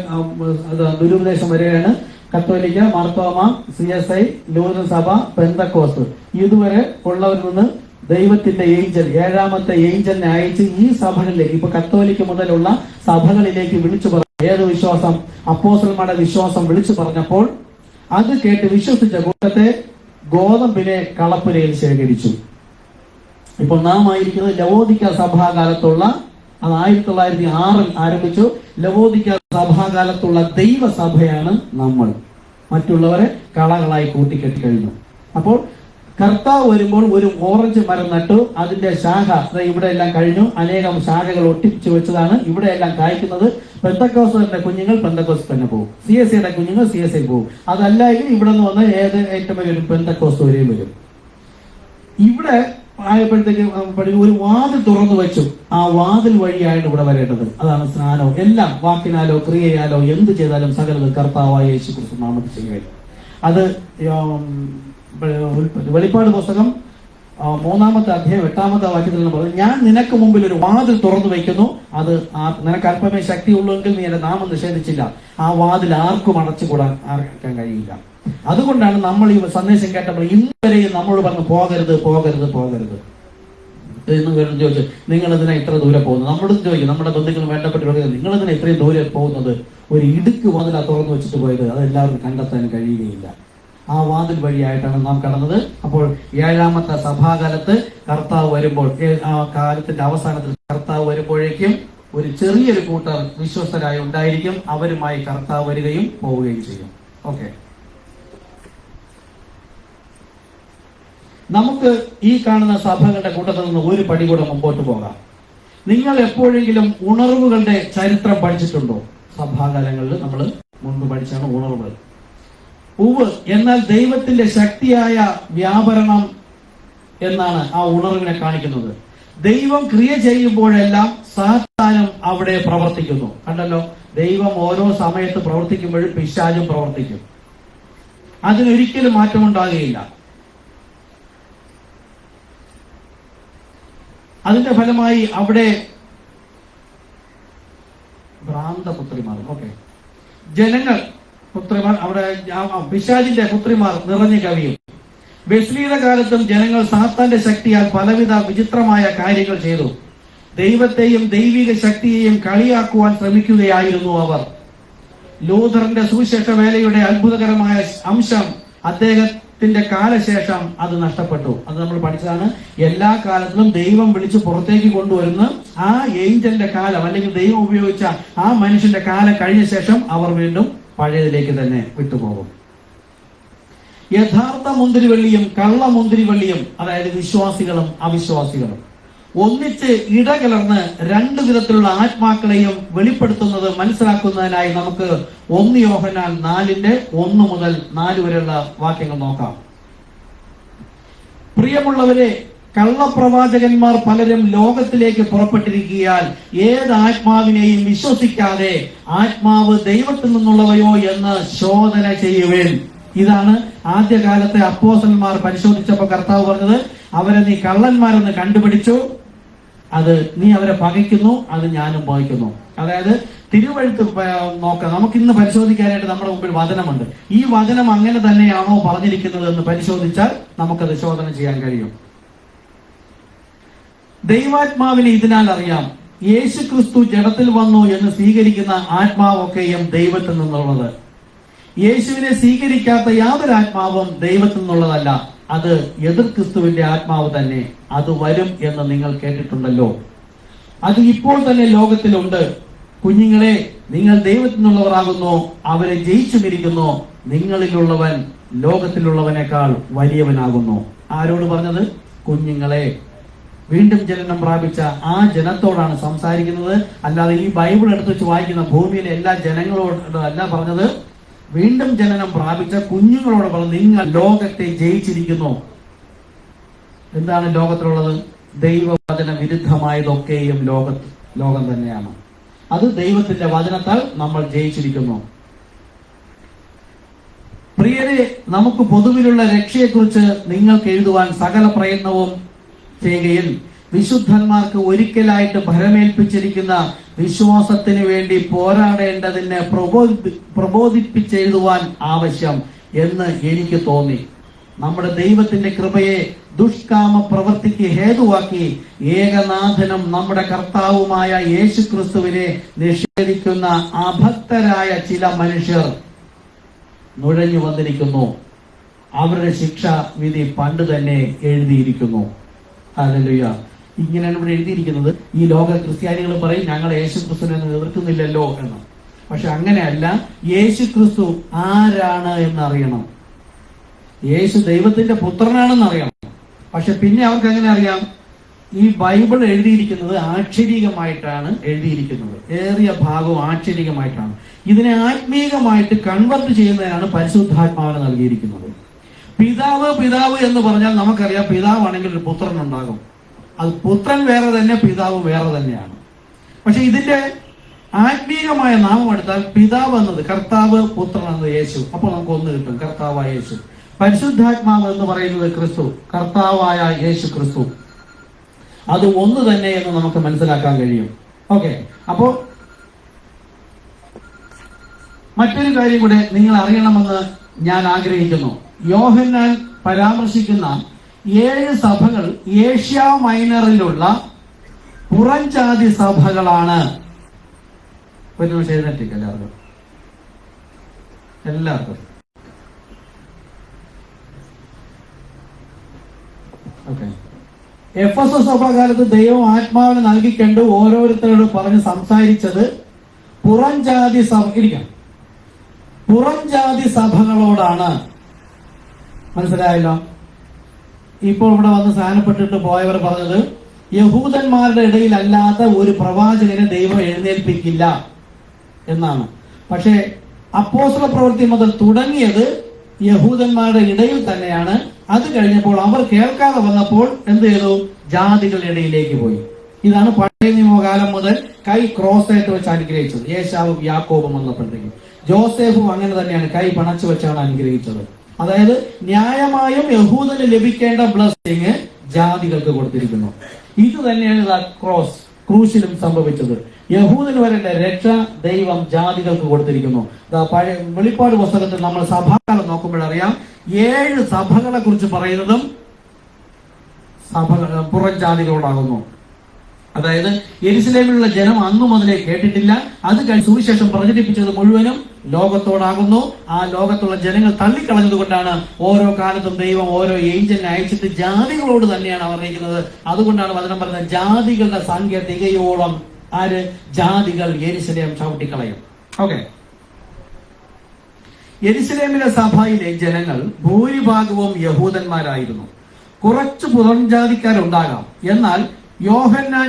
ദുരുപദേശം വരെയാണ് കത്തോലിക്ക, മാർത്തോമ, CSI, ലൂതറൻ സഭ, പെന്തക്കോസ്ത്. ഇതുവരെ ഉള്ളവരിൽ നിന്ന് ദൈവത്തിന്റെ ഏഞ്ചൽ, ഏഴാമത്തെ ഏഞ്ചലിനെ അയച്ച് ഈ സഭകളിലേക്ക്, ഇപ്പൊ കത്തോലിക്ക മുതലുള്ള സഭകളിലേക്ക് വിളിച്ചു പറഞ്ഞു. ഏത് വിശ്വാസം? അപ്പോസ്തലന്മാരുടെ വിശ്വാസം വിളിച്ചു പറഞ്ഞപ്പോൾ അത് കേട്ട് വിശ്വസിച്ച കൂട്ടത്തെ ഗോതമ്പിനെ കളപ്പുരയിൽ ശേഖരിച്ചു. ഇപ്പോൾ നാം ആയിരിക്കുന്നത് ലവോദിക്ക സഭാകാലത്തുള്ള, അത് 1906 ആരംഭിച്ചു. ലവോദിക്ക സഭാകാലത്തുള്ള ദൈവസഭയാണ് നമ്മൾ. മറ്റുള്ളവരെ കളകളായി കൂട്ടിക്കെട്ടി കഴിഞ്ഞു. അപ്പോൾ കർത്താവ് വരുമ്പോൾ ഒരു ഓറഞ്ച് മരം നട്ടു, അതിന്റെ ശാഖ ഇവിടെ എല്ലാം കഴിഞ്ഞു, അനേകം ശാഖകൾ ഒട്ടിച്ചു വെച്ചതാണ്. ഇവിടെ എല്ലാം കായ്ക്കുന്നത്. പെന്തക്കോസ്തന്റെ കുഞ്ഞുങ്ങൾ പെന്തക്കോസ്ത് തന്നെ പോകും, CSIയുടെ കുഞ്ഞുങ്ങൾ CSI പോകും. അതല്ല എങ്കിൽ ഇവിടെ നിന്ന് വന്ന് ഏത് ഏറ്റവും വലിയ പെന്തക്കോസ്ത് വരെയും വരും. ഇവിടെ ആയപ്പോഴത്തേക്ക് ഒരു വാതിൽ തുറന്നു വെച്ചു. ആ വാതിൽ വഴിയായിട്ട് ഇവിടെ വരേണ്ടത്. അതാണ് സ്നാനം. എല്ലാം വാക്കിനാലോ ക്രിയയാലോ എന്ത് ചെയ്താലും സകലത് കർത്താവായ യേശുക്രിസ്തു നാമത്തിൽ ചെയ്യുക. അത് വെളിപ്പാട് പുസ്തകം 3-ാമത്തെ അധ്യായം 8-ാമത്തെ വാക്യത്തിൽ പറഞ്ഞു, ഞാൻ നിനക്ക് മുമ്പിൽ ഒരു വാതിൽ തുറന്നു വയ്ക്കുന്നു, അത് നിനക്ക് അല്പമേ ശക്തി ഉള്ളുവെങ്കിൽ നീ എന്റെ നാമം നിഷേധിച്ചില്ല. ആ വാതിൽ ആർക്കും അടച്ചുകൂടാൻ കഴിയില്ല. അതുകൊണ്ടാണ് നമ്മൾ ഈ സന്ദേശം കേട്ടപ്പോൾ ഇന്നുവരെയും നമ്മളോട് പറഞ്ഞു പോകരുത് പോകരുത് പോകരുത് എന്ന് ചോദിച്ചു. നിങ്ങൾ ഇതിനെ ഇത്ര ദൂരെ പോകുന്നത്? നമ്മളോട് ചോദിക്കും, നമ്മുടെ ബന്ധുക്കൾ വേണ്ടപ്പെട്ടവർ, നിങ്ങൾ ഇതിനെ ഇത്രയും ദൂരെ പോകുന്നത്? ഒരു ഇടുക്ക് വാതിൽ തുറന്നു വെച്ചിട്ട് പോയത് അത് എല്ലാവർക്കും കണ്ടെത്താൻ കഴിയുകയില്ല. ആ വാതിൽ വഴിയായിട്ടാണ് നാം കടന്നത്. അപ്പോൾ 7-ാമത്തെ സഭാകാലത്ത് കർത്താവ് വരുമ്പോൾ, ആ കാലത്തിന്റെ അവസാനത്തിൽ കർത്താവ് വരുമ്പോഴേക്കും ഒരു ചെറിയൊരു കൂട്ടർ വിശ്വസ്തരായി ഉണ്ടായിരിക്കും. അവരുമായി കർത്താവ് വരികയും പോവുകയും ചെയ്യും. ഓക്കെ, നമുക്ക് ഈ കാണുന്ന സഭകളുടെ കൂട്ടത്തിൽ നിന്ന് ഒരു പടി കൂടെ മുമ്പോട്ട് പോകാം. നിങ്ങൾ എപ്പോഴെങ്കിലും ഉണർവുകളുടെ ചരിത്രം പഠിച്ചിട്ടുണ്ടോ? സഭാകാലങ്ങളിൽ നമ്മൾ മുൻപ് പഠിച്ചാണ് ഉണർവുകൾ. എന്നാൽ ദൈവത്തിന്റെ ശക്തിയായ വ്യാപരണം എന്നാണ് ആ ഉണർവിനെ കാണിക്കുന്നത്. ദൈവം ക്രിയ ചെയ്യുമ്പോഴെല്ലാം സാത്താനും അവിടെ പ്രവർത്തിക്കുന്നു. കണ്ടല്ലോ, ദൈവം ഓരോ സമയത്ത് പ്രവർത്തിക്കുമ്പോഴും പിശാചും പ്രവർത്തിക്കും. അതിനൊരിക്കലും മാറ്റമുണ്ടാകുകയില്ല. അതിന്റെ ഫലമായി അവിടെ ഭ്രാന്തപുത്രിമാർ, ജനങ്ങൾ, പുത്രിമാർ, അവിടെ പിശാചിന്റെ പുത്രിമാർ നിറഞ്ഞു കവിയും. വെസ്ലിയുടെ കാലത്തും ജനങ്ങൾ സാത്താന്റെ ശക്തിയാൽ പലവിധ വിചിത്രമായ കാര്യങ്ങൾ ചെയ്തു. ദൈവത്തെയും ദൈവിക ശക്തിയെയും കളിയാക്കുവാൻ ശ്രമിക്കുകയായിരുന്നു അവർ. ലൂഥറിന്റെ സുവിശേഷ വേലയുടെ അത്ഭുതകരമായ അംശം അദ്ദേഹത്തിന്റെ കാലശേഷം അത് നഷ്ടപ്പെട്ടു. അത് നമ്മൾ പഠിച്ചതാണ്. എല്ലാ കാലത്തിലും ദൈവം വിളിച്ച് പുറത്തേക്ക് കൊണ്ടുവരുന്ന ആ ഏഞ്ചലിന്റെ കാലം, അല്ലെങ്കിൽ ദൈവം ഉപയോഗിച്ച ആ മനുഷ്യന്റെ കാലം കഴിഞ്ഞ ശേഷം അവർ വീണ്ടും പഴയതിലേക്ക് തന്നെ വിട്ടുപോകും. യഥാർത്ഥ മുന്തിരിവള്ളിയും കള്ള മുന്തിരിവള്ളിയും, അതായത് വിശ്വാസികളും അവിശ്വാസികളും ഒന്നിച്ച് ഇടകലർന്ന് രണ്ടു വിധത്തിലുള്ള ആത്മാക്കളെയും വെളിപ്പെടുത്തുന്നത് മനസ്സിലാക്കുന്നതിനായി നമുക്ക് 1 യോഹന്നാൻ 4:1 മുതൽ 4 വരെയുള്ള വാക്യങ്ങൾ നോക്കാം. പ്രിയമുള്ളവരെ, കള്ളപ്രവാചകന്മാർ പലരും ലോകത്തിലേക്ക് പുറപ്പെട്ടിരിക്കുകയാൽ ഏത് ആത്മാവിനെയും വിശ്വസിക്കാതെ ആത്മാവ് ദൈവത്തിൽ നിന്നുള്ളവയോ എന്ന് ശോധന ചെയ്യുവേൻ. ഇതാണ് ആദ്യകാലത്തെ അപ്പോസ്തലന്മാർ പരിശോധിച്ചപ്പോൾ കർത്താവ് പറഞ്ഞത്, അവരെ നീ കള്ളന്മാരെന്ന് കണ്ടുപിടിച്ചു, അത് നീ അവരെ പകയ്ക്കുന്നു, അത് ഞാനും പകയ്ക്കുന്നു. അതായത് തിരുവഴുത്ത് നോക്കാം. നമുക്കിന്ന് പരിശോധിക്കാനായിട്ട് നമ്മുടെ മുമ്പിൽ വചനമുണ്ട്. ഈ വചനം അങ്ങനെ തന്നെയാണോ പറഞ്ഞിരിക്കുന്നത് എന്ന് പരിശോധിച്ചാൽ നമുക്കത് ശോധന ചെയ്യാൻ കഴിയും. ദൈവാത്മാവിനെ ഇതിനാൽ അറിയാം, യേശു ക്രിസ്തു ജഡത്തിൽ വന്നു എന്ന് സ്വീകരിക്കുന്ന ആത്മാവൊക്കെയും ദൈവത്തിൽ നിന്നുള്ളത്. യേശുവിനെ സ്വീകരിക്കാത്ത യാതൊരു ആത്മാവും ദൈവത്തിൽ നിന്നുള്ളതല്ല. അത് എതിർ ക്രിസ്തുവിന്റെ ആത്മാവ് തന്നെ. അത് വരും എന്ന് നിങ്ങൾ കേട്ടിട്ടുണ്ടല്ലോ. അത് ഇപ്പോൾ തന്നെ ലോകത്തിലുണ്ട്. കുഞ്ഞുങ്ങളെ, നിങ്ങൾ ദൈവത്തിൽ നിന്നുള്ളവരാകുന്നു, അവരെ ജയിച്ചുമിരിക്കുന്നു. നിങ്ങളിലുള്ളവൻ ലോകത്തിലുള്ളവനേക്കാൾ വലിയവനാകുന്നു. ആരോട് പറഞ്ഞത്? കുഞ്ഞുങ്ങളെ. വീണ്ടും ജനനം പ്രാപിച്ച ആ ജനത്തോടാണ് സംസാരിക്കുന്നത്. അല്ലാതെ ഈ ബൈബിൾ എടുത്ത് വെച്ച് വായിക്കുന്ന ഭൂമിയിലെ എല്ലാ ജനങ്ങളോട് അല്ല പറഞ്ഞത്. വീണ്ടും ജനനം പ്രാപിച്ച കുഞ്ഞുങ്ങളോട് പറഞ്ഞു, നിങ്ങൾ ലോകത്തെ ജയിച്ചിരിക്കുന്നു. എന്താണ് ലോകത്തിലുള്ളത്? ദൈവവചന വിരുദ്ധമായതൊക്കെയും ലോകം തന്നെയാണ്. അത് ദൈവത്തിന്റെ വചനത്താൽ നമ്മൾ ജയിച്ചിരിക്കുന്നു. പ്രിയരെ, നമുക്ക് പൊതുവിലുള്ള രക്ഷയെക്കുറിച്ച് നിങ്ങൾക്ക് എഴുതുവാൻ സകല പ്രയത്നവും ചെയ്യുകയിൽ വിശുദ്ധന്മാർക്ക് ഒരിക്കലായിട്ട് ഭരമേൽപ്പിച്ചിരിക്കുന്ന വിശ്വാസത്തിന് വേണ്ടി പോരാടേണ്ടതിനെ പ്രബോധിപ്പിച്ചെഴുതുവാൻ ആവശ്യം എന്ന് എനിക്ക് തോന്നി. നമ്മുടെ ദൈവത്തിന്റെ കൃപയെ ദുഷ്കാമ പ്രവൃത്തിക്ക് ഹേതുവാക്കി ഏകനാഥനും നമ്മുടെ കർത്താവുമായ യേശുക്രിസ്തുവിനെ നിഷേധിക്കുന്ന അഭക്തരായ ചില മനുഷ്യർ നുഴഞ്ഞു വന്നിരിക്കുന്നു. അവരുടെ ശിക്ഷാ വിധി പണ്ട് തന്നെ എഴുതിയിരിക്കുന്നു. ഹല്ലേലൂയ. ഇങ്ങനെയാണ് ഇവിടെ എഴുതിയിരിക്കുന്നത്. ഈ ലോക ക്രിസ്ത്യാനികൾ പറയും ഞങ്ങൾ യേശുക്രിസ്തുവിനെ എതിർക്കുന്നില്ലല്ലോ എന്ന്. പക്ഷെ അങ്ങനെയല്ല. യേശുക്രിസ്തു ആരാണ് എന്നറിയണം. യേശു ദൈവത്തിന്റെ പുത്രനാണെന്ന് അറിയണം. പക്ഷെ പിന്നെ അവർക്ക് എങ്ങനെ അറിയാം? ഈ ബൈബിൾ എഴുതിയിരിക്കുന്നത് ആക്ഷരികമായിട്ടാണ് എഴുതിയിരിക്കുന്നത്. ഏറിയ ഭാഗവും ആക്ഷരികമായിട്ടാണ്. ഇതിനെ ആത്മീകമായിട്ട് കൺവെർട്ട് ചെയ്യുന്നതിനാണ് പരിശുദ്ധാത്മാവിനെ നൽകിയിരിക്കുന്നത്. പിതാവ് പിതാവ് എന്ന് പറഞ്ഞാൽ നമുക്കറിയാം, പിതാവാണെങ്കിൽ ഒരു പുത്രൻ ഉണ്ടാകും. അത് പുത്രൻ വേറെ തന്നെ, പിതാവ് വേറെ തന്നെയാണ്. പക്ഷെ ഇതിന്റെ ആത്മീകമായ നാമം എടുത്താൽ പിതാവ് എന്നത് കർത്താവ്, പുത്രൻ എന്നത് യേശു. അപ്പോൾ നമുക്ക് ഒന്ന് കിട്ടും, കർത്താവായ യേശു. പരിശുദ്ധാത്മാവ് എന്ന് പറയുന്നത് ക്രിസ്തു, കർത്താവായ യേശു ക്രിസ്തു. അത് ഒന്ന് തന്നെ എന്ന് നമുക്ക് മനസ്സിലാക്കാൻ കഴിയും. ഓക്കെ. അപ്പോ മറ്റൊരു കാര്യം കൂടെ നിങ്ങൾ അറിയണമെന്ന് ഞാൻ ആഗ്രഹിക്കുന്നു. യോഹന്നാൻ പരാമർശിക്കുന്ന 7 സഭകൾ ഏഷ്യ മൈനറിലുള്ള പുറംജാതി സഭകളാണ്. ഒരു നിമിഷം എഴുന്നേറ്റില്ല എല്ലാവർക്കും. ഓക്കെ. എഫെസസ് സഭാകാലത്ത് ദൈവം ആത്മാവിനെ നൽകിക്കൊണ്ട് ഓരോരുത്തരോട് പറഞ്ഞ് സംസാരിച്ചത് പുറംജാതി സഭകളോടാണ്. മനസ്സിലായല്ലോ? ഇപ്പോൾ ഇവിടെ വന്ന് സ്ഥാനപ്പെട്ടിട്ട് പോയവർ പറഞ്ഞത് യഹൂദന്മാരുടെ ഇടയിൽ അല്ലാത്ത ഒരു പ്രവാചകനെ ദൈവം എഴുന്നേൽപ്പിക്കില്ല എന്നാണ്. പക്ഷേ അപ്പോസ്തല പ്രവൃത്തി മുതൽ തുടങ്ങിയത് യഹൂദന്മാരുടെ ഇടയിൽ തന്നെയാണ്. അത് കഴിഞ്ഞപ്പോൾ അവർ കേൾക്കാതെ വന്നപ്പോൾ എന്ത് ചെയ്തു? ജാതികളുടെ ഇടയിലേക്ക് പോയി. ഇതാണ് പഴയ നിയമകാലം മുതൽ കൈ ക്രോസ് ആയിട്ട് വെച്ച് അനുഗ്രഹിച്ചത്. യേശാവും യാക്കോബും വന്നപ്പോഴത്തേക്കും ജോസഫും അങ്ങനെ തന്നെയാണ് കൈ പണച്ചു വെച്ചാണ് അനുഗ്രഹിച്ചത്. അതായത് ന്യായമായും യഹൂദന് ലഭിക്കേണ്ട ബ്ലെസ്സിങ് ജാതികൾക്ക് കൊടുത്തിരിക്കുന്നു. ഇത് തന്നെയാണ് ക്രൂശിലും സംഭവിച്ചത്. യഹൂദന് വരേണ്ട രക്ഷ ദൈവം ജാതികൾക്ക് കൊടുത്തിരിക്കുന്നു. പഴയ വെളിപ്പാട് പുസ്തകത്തിൽ നമ്മൾ സഭാകാലം നോക്കുമ്പോഴറിയാം 7 സഭകളെ കുറിച്ച് പറയുന്നതും പുറം ജാതികളോടാകുന്നു. അതായത് യെരുശലേമിലുള്ള ജനം അന്നു മുതലേ കേട്ടിട്ടില്ല. അത് കഴിഞ്ഞ് സുവിശേഷം പ്രചരിപ്പിച്ചത് മുഴുവനും ലോകത്തോടാകുന്നു. ആ ലോകത്തുള്ള ജനങ്ങൾ തള്ളിക്കളഞ്ഞത് കൊണ്ടാണ് ഓരോ കാലത്തും ദൈവം ഓരോ ഏഞ്ചലിനെ അയച്ചിട്ട് ജാതികളോട് തന്നെയാണ് അറിയിക്കുന്നത്. അതുകൊണ്ടാണ് വചനം പറയുന്നത് ജാതികളുടെ സംഖ്യ തികയോളം ജാതികൾ യെരുശലേം ചവിട്ടിക്കളയും. ഓക്കെ. യെരുശലേമിലെ സഭയിലെ ജനങ്ങൾ ഭൂരിഭാഗവും യഹൂദന്മാരായിരുന്നു. കുറച്ച് പുറംജാതിക്കാരുണ്ടാകാം. എന്നാൽ യോഹന്നാൻ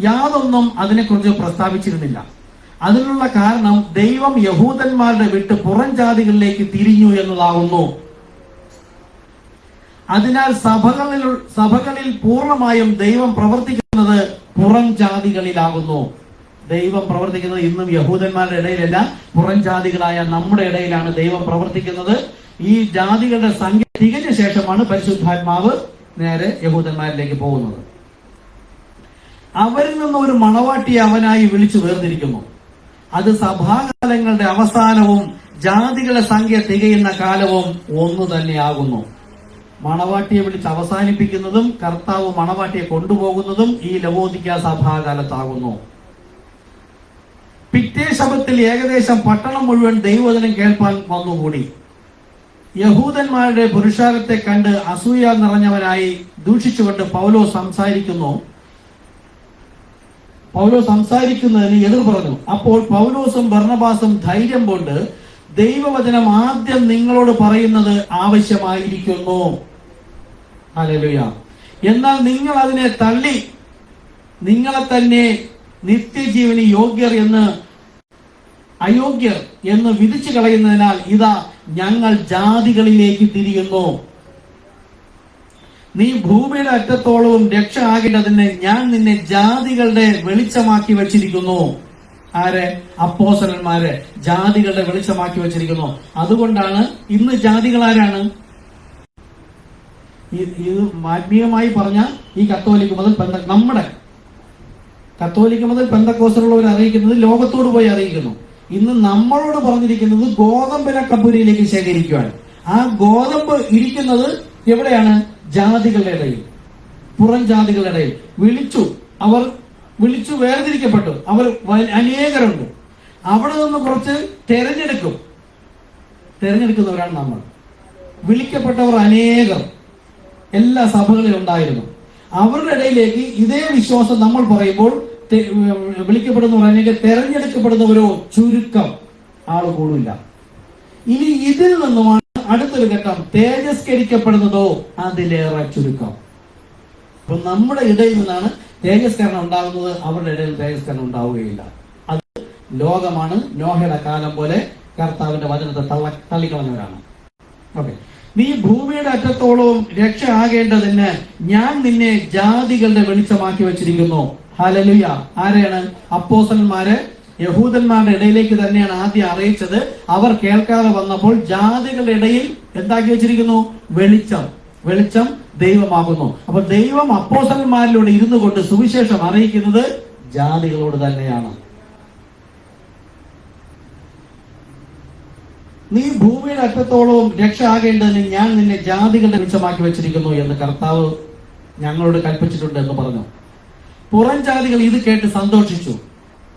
യാതൊന്നും അതിനെക്കുറിച്ച് പ്രസ്താവിച്ചിരുന്നില്ല. അതിനുള്ള കാരണം ദൈവം യഹൂദന്മാരുടെ വിട്ട് പുറംജാതികളിലേക്ക് തിരിഞ്ഞു എന്നതാകുന്നു. അതിനാൽ സഭകളിൽ പൂർണ്ണമായും ദൈവം പ്രവർത്തിക്കുന്നത് പുറം ജാതികളിലാകുന്നു. ദൈവം പ്രവർത്തിക്കുന്നത് ഇന്നും യഹൂദന്മാരുടെ ഇടയിലല്ല, പുറം ജാതികളായ നമ്മുടെ ഇടയിലാണ് ദൈവം പ്രവർത്തിക്കുന്നത്. ഈ ജാതികളുടെ സംഖ്യ തികഞ്ഞ ശേഷമാണ് പരിശുദ്ധാത്മാവ് നേരെ യഹൂദന്മാരിലേക്ക് പോകുന്നത്. അവരിൽ നിന്ന് ഒരു മണവാട്ടിയെ അവനായി വിളിച്ചു വേർതിരിക്കുന്നു. അത് സഭാകാലങ്ങളുടെ അവസാനവും ജാതികളുടെ സംഖ്യ തികയുന്ന കാലവും ഒന്നു തന്നെയാകുന്നു. മണവാട്ടിയെ വിളിച്ച് അവസാനിപ്പിക്കുന്നതും കർത്താവ് മണവാട്ടിയെ കൊണ്ടുപോകുന്നതും ഈ ലവോദിക്ക സഭാകാലത്താകുന്നു. പിറ്റേ ശബത്തിൽ ഏകദേശം പട്ടണം മുഴുവൻ ദൈവവചനം കേൾപ്പാൻ വന്നുകൂടി. യഹൂദന്മാരുടെ പുരുഷാരത്തെ കണ്ട് അസൂയ നിറഞ്ഞവനായി ദൂഷിച്ചുകൊണ്ട് പൗലോസ് സംസാരിക്കുന്നതിന് എതിർ പറഞ്ഞു. അപ്പോൾ പൗലോസും ബർന്നബാസും ധൈര്യം കൊണ്ട് ദൈവവചനം ആദ്യം നിങ്ങളോട് പറയുന്നത് ആവശ്യമായിരിക്കുന്നു. ഹല്ലേലൂയ. എന്നാൽ നിങ്ങൾ അതിനെ തള്ളി നിങ്ങളെ തന്നെ നിത്യജീവന് അയോഗ്യർ എന്ന് വിധിച്ചു കളയുന്നതിനാൽ ഇതാ ഞങ്ങൾ ജാതികളിലേക്ക് തിരിയുന്നു. നീ ഭൂമിയുടെ അറ്റത്തോളവും രക്ഷ ആകേണ്ടതിന് ഞാൻ നിന്നെ ജാതികളുടെ വെളിച്ചമാക്കി വച്ചിരിക്കുന്നു. ആരെ? അപ്പോസ്തലന്മാരെ ജാതികളുടെ വെളിച്ചമാക്കി വച്ചിരിക്കുന്നു. അതുകൊണ്ടാണ് ഇന്ന് ജാതികൾ ആരാണ്? ഇത് ആത്മീയമായി പറഞ്ഞ ഈ കത്തോലിക്ക മുതൽ നമ്മുടെ കത്തോലിക്ക മുതൽ പെന്തക്കോസ്തലുള്ളവർ അറിയിക്കുന്നത് ലോകത്തോട് പോയി അറിയിക്കുന്നു. ഇന്ന് നമ്മളോട് പറഞ്ഞിരിക്കുന്നത് ഗോതമ്പിനെ കപ്പൂരിയിലേക്ക് ശേഖരിക്കുവാൻ. ആ ഗോതമ്പ് ഇരിക്കുന്നത് എവിടെയാണ്? ജാതികളുടെ ഇടയിൽ, പുറം ജാതികളുടെ ഇടയിൽ. അവർ വിളിച്ചു വേർതിരിക്കപ്പെട്ടു. അവർ അനേകരുണ്ട്. അവിടെ നിന്ന് കുറച്ച് തെരഞ്ഞെടുക്കുന്നവരാണ് നമ്മൾ. വിളിക്കപ്പെട്ടവർ അനേകർ എല്ലാ സഭകളിലും ഉണ്ടായിരുന്നു. അവരുടെ ഇടയിലേക്ക് ഇതേ വിശ്വാസം നമ്മൾ പറയുമ്പോൾ വിളിക്കപ്പെടുന്നവർ അനേകം, തെരഞ്ഞെടുക്കപ്പെടുന്നവരോ ചുരുക്കം, ആള് കൂടില്ല. ഇനി ഇതിൽ നിന്നുമാണ് അടുത്തൊരു ഘട്ടം, തേജസ്കരിക്കപ്പെടുന്നതോ അതിലേറെ ചുരുക്കം. അപ്പൊ നമ്മുടെ ഇടയിൽ നിന്നാണ് തേജസ്കരണം ഉണ്ടാകുന്നത്, അവരുടെ ഇടയിൽ തേജസ്കരണം ഉണ്ടാവുകയില്ല. അത് ലോകമാണ്. നോഹയുടെ കാലം പോലെ കർത്താവിന്റെ വചനത്തെ തള്ളിക്കളഞ്ഞവരാണ്. ഓക്കെ, നീ ഭൂമിയുടെ അറ്റത്തോളവും രക്ഷ ആകേണ്ടതിന് ഞാൻ നിന്നെ ജാതികളുടെ വെളിച്ചമാക്കി വെച്ചിരിക്കുന്നു. ഹല്ലേലൂയ. ആരെയാണ്? അപ്പോസ്തലന്മാരെ യഹൂദന്മാരുടെ ഇടയിലേക്ക് തന്നെയാണ് ആദ്യം അറിയിച്ചത്. അവർ കേൾക്കാതെ വന്നപ്പോൾ ജാതികളുടെ ഇടയിൽ എന്താക്കി വെച്ചിരിക്കുന്നു? വെളിച്ചം ദൈവമാകുന്നു. അപ്പൊ ദൈവം അപ്പോസ്തലന്മാരിലൂടെ ഇരുന്നു കൊണ്ട് സുവിശേഷം അറിയിക്കുന്നത് ജാതികളോട് തന്നെയാണ്. നീ ഭൂമിയുടെ അറ്റത്തോളവും രക്ഷ ആകേണ്ടതിന് ഞാൻ നിന്നെ ജാതികളുടെ വെളിച്ചമാക്കി വെച്ചിരിക്കുന്നു എന്ന് കർത്താവ് ഞങ്ങളോട് കൽപ്പിച്ചിട്ടുണ്ട് എന്ന് പറഞ്ഞു. പുറം ജാതികൾ ഇത് കേട്ട് സന്തോഷിച്ചു.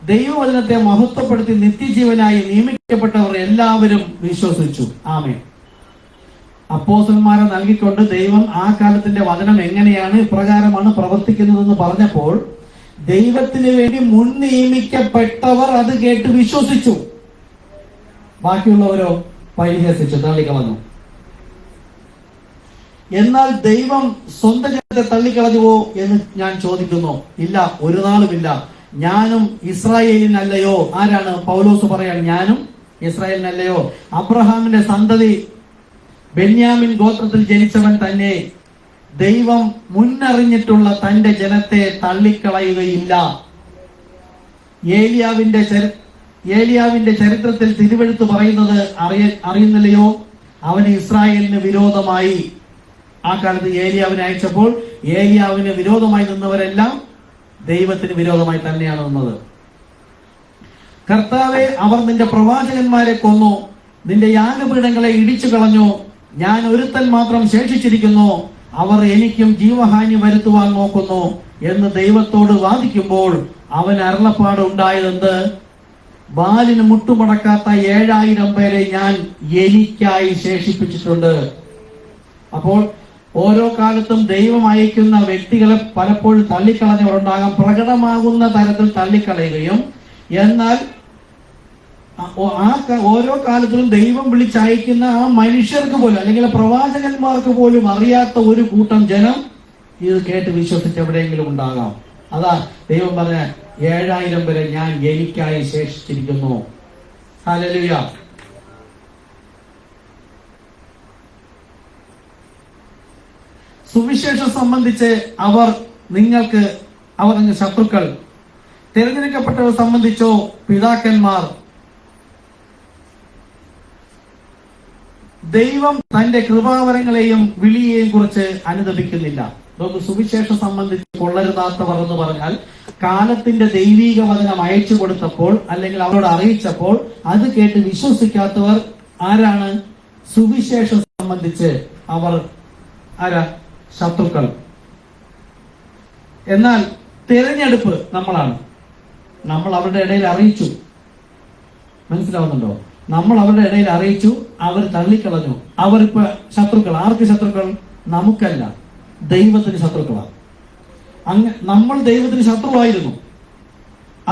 ദൈവവചനത്തെ മഹത്വപ്പെടുത്തി നിത്യജീവനായി നിയമിക്കപ്പെട്ടവർ എല്ലാവരും വിശ്വസിച്ചു. ആമേൻ. അപ്പോസ്തലന്മാരെ നൽകിക്കൊണ്ട് ദൈവം ആ കാലത്തിന്റെ വചനം എങ്ങനെയാണ്, ഇപ്രകാരമാണ് പ്രവർത്തിക്കുന്നതെന്ന് പറഞ്ഞപ്പോൾ ദൈവത്തിന് വേണ്ടി മുൻ നിയമിക്കപ്പെട്ടവർ അത് കേട്ട് വിശ്വസിച്ചു. ബാക്കിയുള്ളവരോ പരിഹസിച്ചു, തള്ളിക്കളഞ്ഞു. എന്നാൽ ദൈവം സ്വന്തം ജനത്തെ തള്ളിക്കളഞ്ഞുവോ എന്ന് ഞാൻ ചോദിക്കുന്നു. ഇല്ല, ഒരു നാളുമില്ല. ഞാനും ഇസ്രായേലിനല്ലയോ? ആരാണ്? പൗലോസ് പറയാണ്, ഞാനും ഇസ്രായേലിനല്ലയോ? അബ്രഹാമിന്റെ സന്തതി, ബെന്യാമിൻ ഗോത്രത്തിൽ ജനിച്ചവൻ തന്നെ. ദൈവം മുന്നറിഞ്ഞിട്ടുള്ള തന്റെ ജനത്തെ തള്ളിക്കളയുകയില്ല. ഏലിയാവിന്റെ ചരിത്രത്തിൽ തിരുവെഴുത്ത് പറയുന്നത് അറിയുന്നില്ലയോ? അവന് ഇസ്രായേലിന് വിരോധമായി, ആ കാലത്ത് ഏലിയാവിനെ അയച്ചപ്പോൾ ഏലിയാവിന് വിരോധമായി നിന്നവരെല്ലാം ദൈവത്തിന് വിരോധമായി തന്നെയാണ് നിന്നത്. കർത്താവെ, അവർ നിന്റെ പ്രവാചകന്മാരെ കൊന്നു, നിന്റെ യാഗപീഠങ്ങളെ ഇടിച്ചു കളഞ്ഞു. ഞാൻ ഒരുത്തൻ മാത്രം ശേഷിച്ചിരിക്കുന്നു, അവർ എനിക്കും ജീവഹാനി വരുത്തുവാൻ നോക്കുന്നു എന്ന് ദൈവത്തോട് വാദിക്കുമ്പോൾ അവൻ അരുളപ്പാട് ഉണ്ടായതെന്ത്? ബാലിന് മുട്ടുമടക്കാത്ത 7000 പേരെ ഞാൻ എനിക്കായി ശേഷിപ്പിച്ചിട്ടുണ്ട്. അപ്പോൾ ഓരോ കാലത്തും ദൈവം അയക്കുന്ന വ്യക്തികളെ പലപ്പോഴും തള്ളിക്കളഞ്ഞവരുണ്ടാകാം, പ്രകടമാകുന്ന തരത്തിൽ തള്ളിക്കളയുകയും, എന്നാൽ ഓരോ കാലത്തിലും ദൈവം വിളിച്ചയക്കുന്ന ആ മനുഷ്യർക്ക് പോലും അല്ലെങ്കിൽ പ്രവാചകന്മാർക്ക് പോലും അറിയാത്ത ഒരു കൂട്ടം ജനം ഇത് കേട്ട് വിശ്വസിച്ച് എവിടെയെങ്കിലും ഉണ്ടാകാം. അതാ ദൈവം പറഞ്ഞ 7000 പേരെ ഞാൻ എനിക്കായി ശേഷിച്ചിരിക്കുന്നു. ഹല്ലേലൂയ. സുവിശേഷം സംബന്ധിച്ച് അവർ ശത്രുക്കൾ. തിരഞ്ഞെടുക്കപ്പെട്ടവർ സംബന്ധിച്ചോ പിതാക്കന്മാർ. ദൈവം തന്റെ കൃപാവരങ്ങളെയും വിളിയെയും കുറിച്ച് അനുദപിക്കുന്നില്ല. നമുക്ക് സുവിശേഷം സംബന്ധിച്ച് കൊള്ളരുതാത്തവർ എന്ന് പറഞ്ഞാൽ കാലത്തിന്റെ ദൈവീക വചനം അയച്ചു കൊടുത്തപ്പോൾ അല്ലെങ്കിൽ അവരോട് അറിയിച്ചപ്പോൾ അത് കേട്ട് വിശ്വസിക്കാത്തവർ ആരാണ്? സുവിശേഷം സംബന്ധിച്ച് അവർ ആരാ? ശത്രുക്കൾ. എന്നാൽ തിരഞ്ഞെടുപ്പ് നമ്മളാണ്. നമ്മൾ അവരുടെ ഇടയിൽ അറിയിച്ചു. മനസ്സിലാവുന്നുണ്ടോ? നമ്മൾ അവരുടെ ഇടയിൽ അറിയിച്ചു, അവർ തള്ളിക്കളഞ്ഞു. അവരിപ്പോ ശത്രുക്കൾ. ആർക്ക് ശത്രുക്കൾ? നമുക്കല്ല, ദൈവത്തിന് ശത്രുക്കളാണ്. നമ്മൾ ദൈവത്തിന് ശത്രുവായിരുന്നു.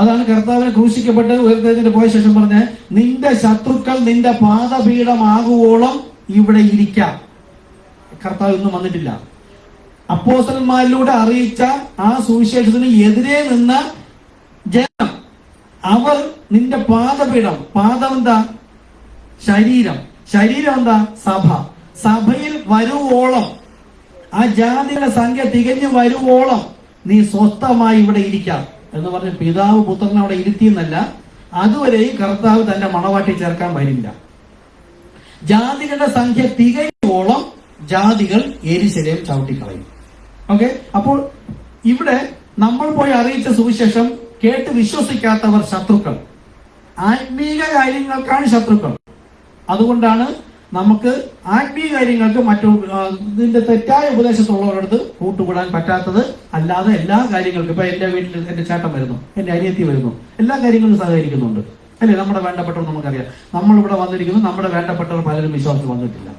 അതാണ് കർത്താവിനെ ക്രൂശിക്കപ്പെട്ട് ഉയർത്തെഴുന്നേറ്റ് പോയ ശേഷം പറഞ്ഞ, നിന്റെ ശത്രുക്കൾ നിന്റെ പാദപീഠമാകുവോളം ഇവിടെ ഇരിക്കാം. കർത്താവ് ഒന്നും വന്നിട്ടില്ല. അപ്പോസ്തലന്മാരിലൂടെ അറിയിച്ച ആ സുവിശേഷത്തിന് എതിരെ നിന്ന ജനം, അവർ നിന്റെ പാദപീഠം. പാദം എന്താ? ശരീരം. ശരീരം എന്താ? സഭ. സഭയിൽ വരുവോളം, ആ ജാതിയുടെ സംഖ്യ തികഞ്ഞു വരുവോളം നീ സ്വസ്ഥമായി ഇവിടെ ഇരിക്കാം എന്ന് പറഞ്ഞ് പിതാവ് പുത്രനെ അവിടെ ഇരുത്തിയെന്നല്ല, അതുവരെയും കർത്താവ് തന്റെ മണവാട്ടി ചേർക്കാൻ വരില്ല. ജാതികളുടെ സംഖ്യ തികയോളം ജാതികൾ യെരൂശലേം ചവിട്ടിക്കളയും. ഓക്കെ, അപ്പോൾ ഇവിടെ നമ്മൾ പോയി അറിയിച്ച സുവിശേഷം കേട്ട് വിശ്വസിക്കാത്തവർ ശത്രുക്കൾ, ആത്മീക കാര്യങ്ങൾക്കാണ് ശത്രുക്കൾ. അതുകൊണ്ടാണ് നമുക്ക് ആത്മീയ കാര്യങ്ങൾക്ക് ഇതിന്റെ തെറ്റായ ഉപദേശത്തുള്ളവരടുത്ത് കൂട്ടുകൂടാൻ പറ്റാത്തത്. അല്ലാതെ എല്ലാ കാര്യങ്ങൾക്കും, ഇപ്പൊ എന്റെ വീട്ടിൽ എന്റെ ചേട്ടൻ വരുന്നു, എന്റെ അനിയത്തി വരുന്നു, എല്ലാ കാര്യങ്ങളും സഹകരിക്കുന്നുണ്ട് അല്ലേ? നമ്മുടെ വേണ്ടപ്പെട്ടവർ നമുക്കറിയാം. നമ്മളിവിടെ വന്നിരിക്കുന്നു, നമ്മുടെ വേണ്ടപ്പെട്ടവർ പലരും വിശ്വാസത്തിൽ വന്നിട്ടില്ല.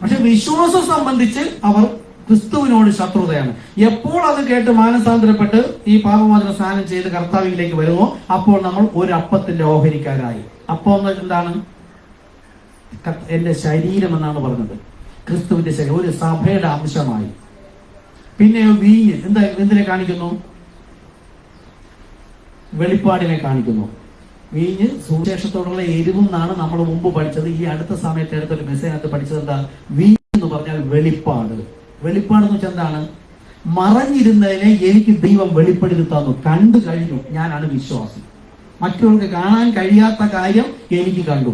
പക്ഷെ വിശ്വാസം സംബന്ധിച്ച് അവർ ക്രിസ്തുവിനോട് ശത്രുതയാണ്. എപ്പോൾ അത് കേട്ട് മാനസാന്തരപ്പെട്ട് ഈ പാപമോചന സ്നാനം ചെയ്ത് കർത്താവിലേക്ക് വരുമോ അപ്പോൾ നമ്മൾ ഒരു അപ്പത്തിന്റെ ഓഹരിക്കാരായി. അപ്പം എന്താണ്? എന്റെ ശരീരം എന്നാണ് പറഞ്ഞത്, ക്രിസ്തുവിന്റെ ശരീരം, ഒരു സഭയുടെ അംശമായി. പിന്നെ വീഞ്ഞ് എന്തിനെ കാണിക്കുന്നു? വെളിപ്പാടിനെ കാണിക്കുന്നു. വീഞ്ഞ് സുവിശേഷത്തോടുള്ള എരിവും എന്നാണ് നമ്മൾ മുമ്പ് പഠിച്ചത്. ഈ അടുത്ത സമയത്ത് അടുത്തൊരു മെസ്സേജിനകത്ത് പഠിച്ചത് എന്താ? വീഞ്ഞ് എന്ന് പറഞ്ഞാൽ വെളിപ്പാട്. വെളിപ്പാട് എന്ന് വെച്ചാൽ എന്താണ്? മറഞ്ഞിരുന്നതിനെ എനിക്ക് ദൈവം വെളിപ്പെടുത്തി തന്നു, കണ്ടു കഴിഞ്ഞു, ഞാനാണ് വിശ്വാസി. മറ്റവർക്ക് കാണാൻ കഴിയാത്ത കാര്യം എനിക്ക് കണ്ടു.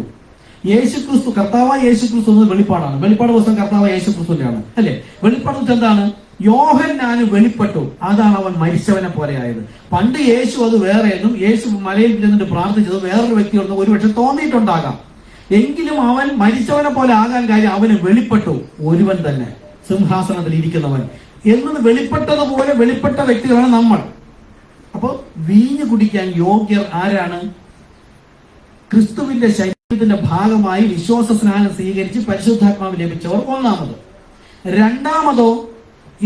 യേശുക്രിസ്തു, കർത്താവായ യേശുക്രിസ്തു എന്നത് വെളിപ്പാടാണ്. വെളിപ്പാട് പുസ്തകം കർത്താവായ യേശുക്രിസ്തുവിന്റെയാണ് അല്ലെ? വെളിപ്പാട് എന്താണ്? യോഹന്നാന് വെളിപ്പെട്ടു, അതാണ് അവൻ മരിച്ചവനെ പോലെ ആയത്. പണ്ട് യേശു അത് വേറെയെന്നും യേശു മലയിൽ ചെന്നിട്ട് പ്രാർത്ഥിച്ചത് വേറൊരു വ്യക്തിയോട് ഒരുപക്ഷെ തോന്നിയിട്ടുണ്ടാകാം. എങ്കിലും അവൻ മരിച്ചവനെ പോലെ ആകാൻ കാര്യം അവന് വെളിപ്പെട്ടു, ഒരുവൻ തന്നെ സിംഹാസനത്തിൽ ഇരിക്കുന്നവൻ എന്നത് വെളിപ്പെട്ടതുപോലെ വെളിപ്പെട്ട വ്യക്തികളാണ് നമ്മൾ. അപ്പൊ വീഞ്ഞു കുടിക്കാൻ യോഗ്യർ ആരാണ്? ക്രിസ്തുവിന്റെ ശരീരത്തിന്റെ ഭാഗമായി വിശ്വാസ സ്നാനം സ്വീകരിച്ച് പരിശുദ്ധാത്മാവ് ലഭിച്ചവർ ഒന്നാമത്. രണ്ടാമതോ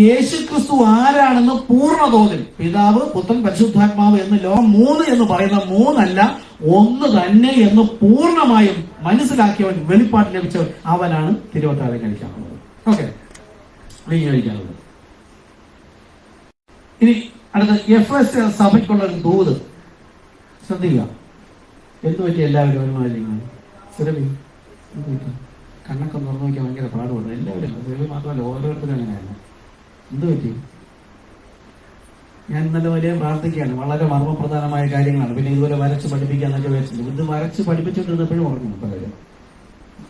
യേശുക്രിസ്തു ആരാണെന്ന് പൂർണ്ണതോതിൽ പിതാവ്, പുത്രൻ, പരിശുദ്ധാത്മാവ് എന്ന് ലോകം 3 എന്ന് പറയുന്ന 3 അല്ല, 1 തന്നെ എന്ന് പൂർണ്ണമായും മനസ്സിലാക്കിയവൻ, വെളിപ്പാട് ലഭിച്ചവൻ, അവനാണ് തിരുവത്താഴം കഴിക്കാനുള്ളത്. ഓക്കെ, കഴിക്കാനുള്ളത്. ഇനി അടുത്ത എഫെസ്യ സഭയ്ക്കുള്ള ഒരു ദൂത് ശ്രദ്ധിക്കുക. എന്തു പറ്റി എല്ലാവരും ഒരുമാതിരി കണ്ണൊക്കെ തുറന്നു നോക്കിയാൽ ഭയങ്കര പാടുപെടും എല്ലാവരും. ചെറിയ മാത്രമല്ല, ഓരോരുത്തരും അങ്ങനെയാണ്. എന്തു പറ്റി? ഞാൻ ഇന്നലെ വലിയ പ്രാർത്ഥിക്കുകയാണ്. വളരെ മർമ്മപ്രധാനമായ കാര്യങ്ങളാണ്. പിന്നെ ഇതുപോലെ വരച്ച് പഠിപ്പിക്കാന്നൊക്കെ വെച്ചിട്ടുണ്ട്. ഇത് വരച്ച് പഠിപ്പിച്ചിട്ടിരുന്നപ്പോഴും ഓർമ്മ പലരും.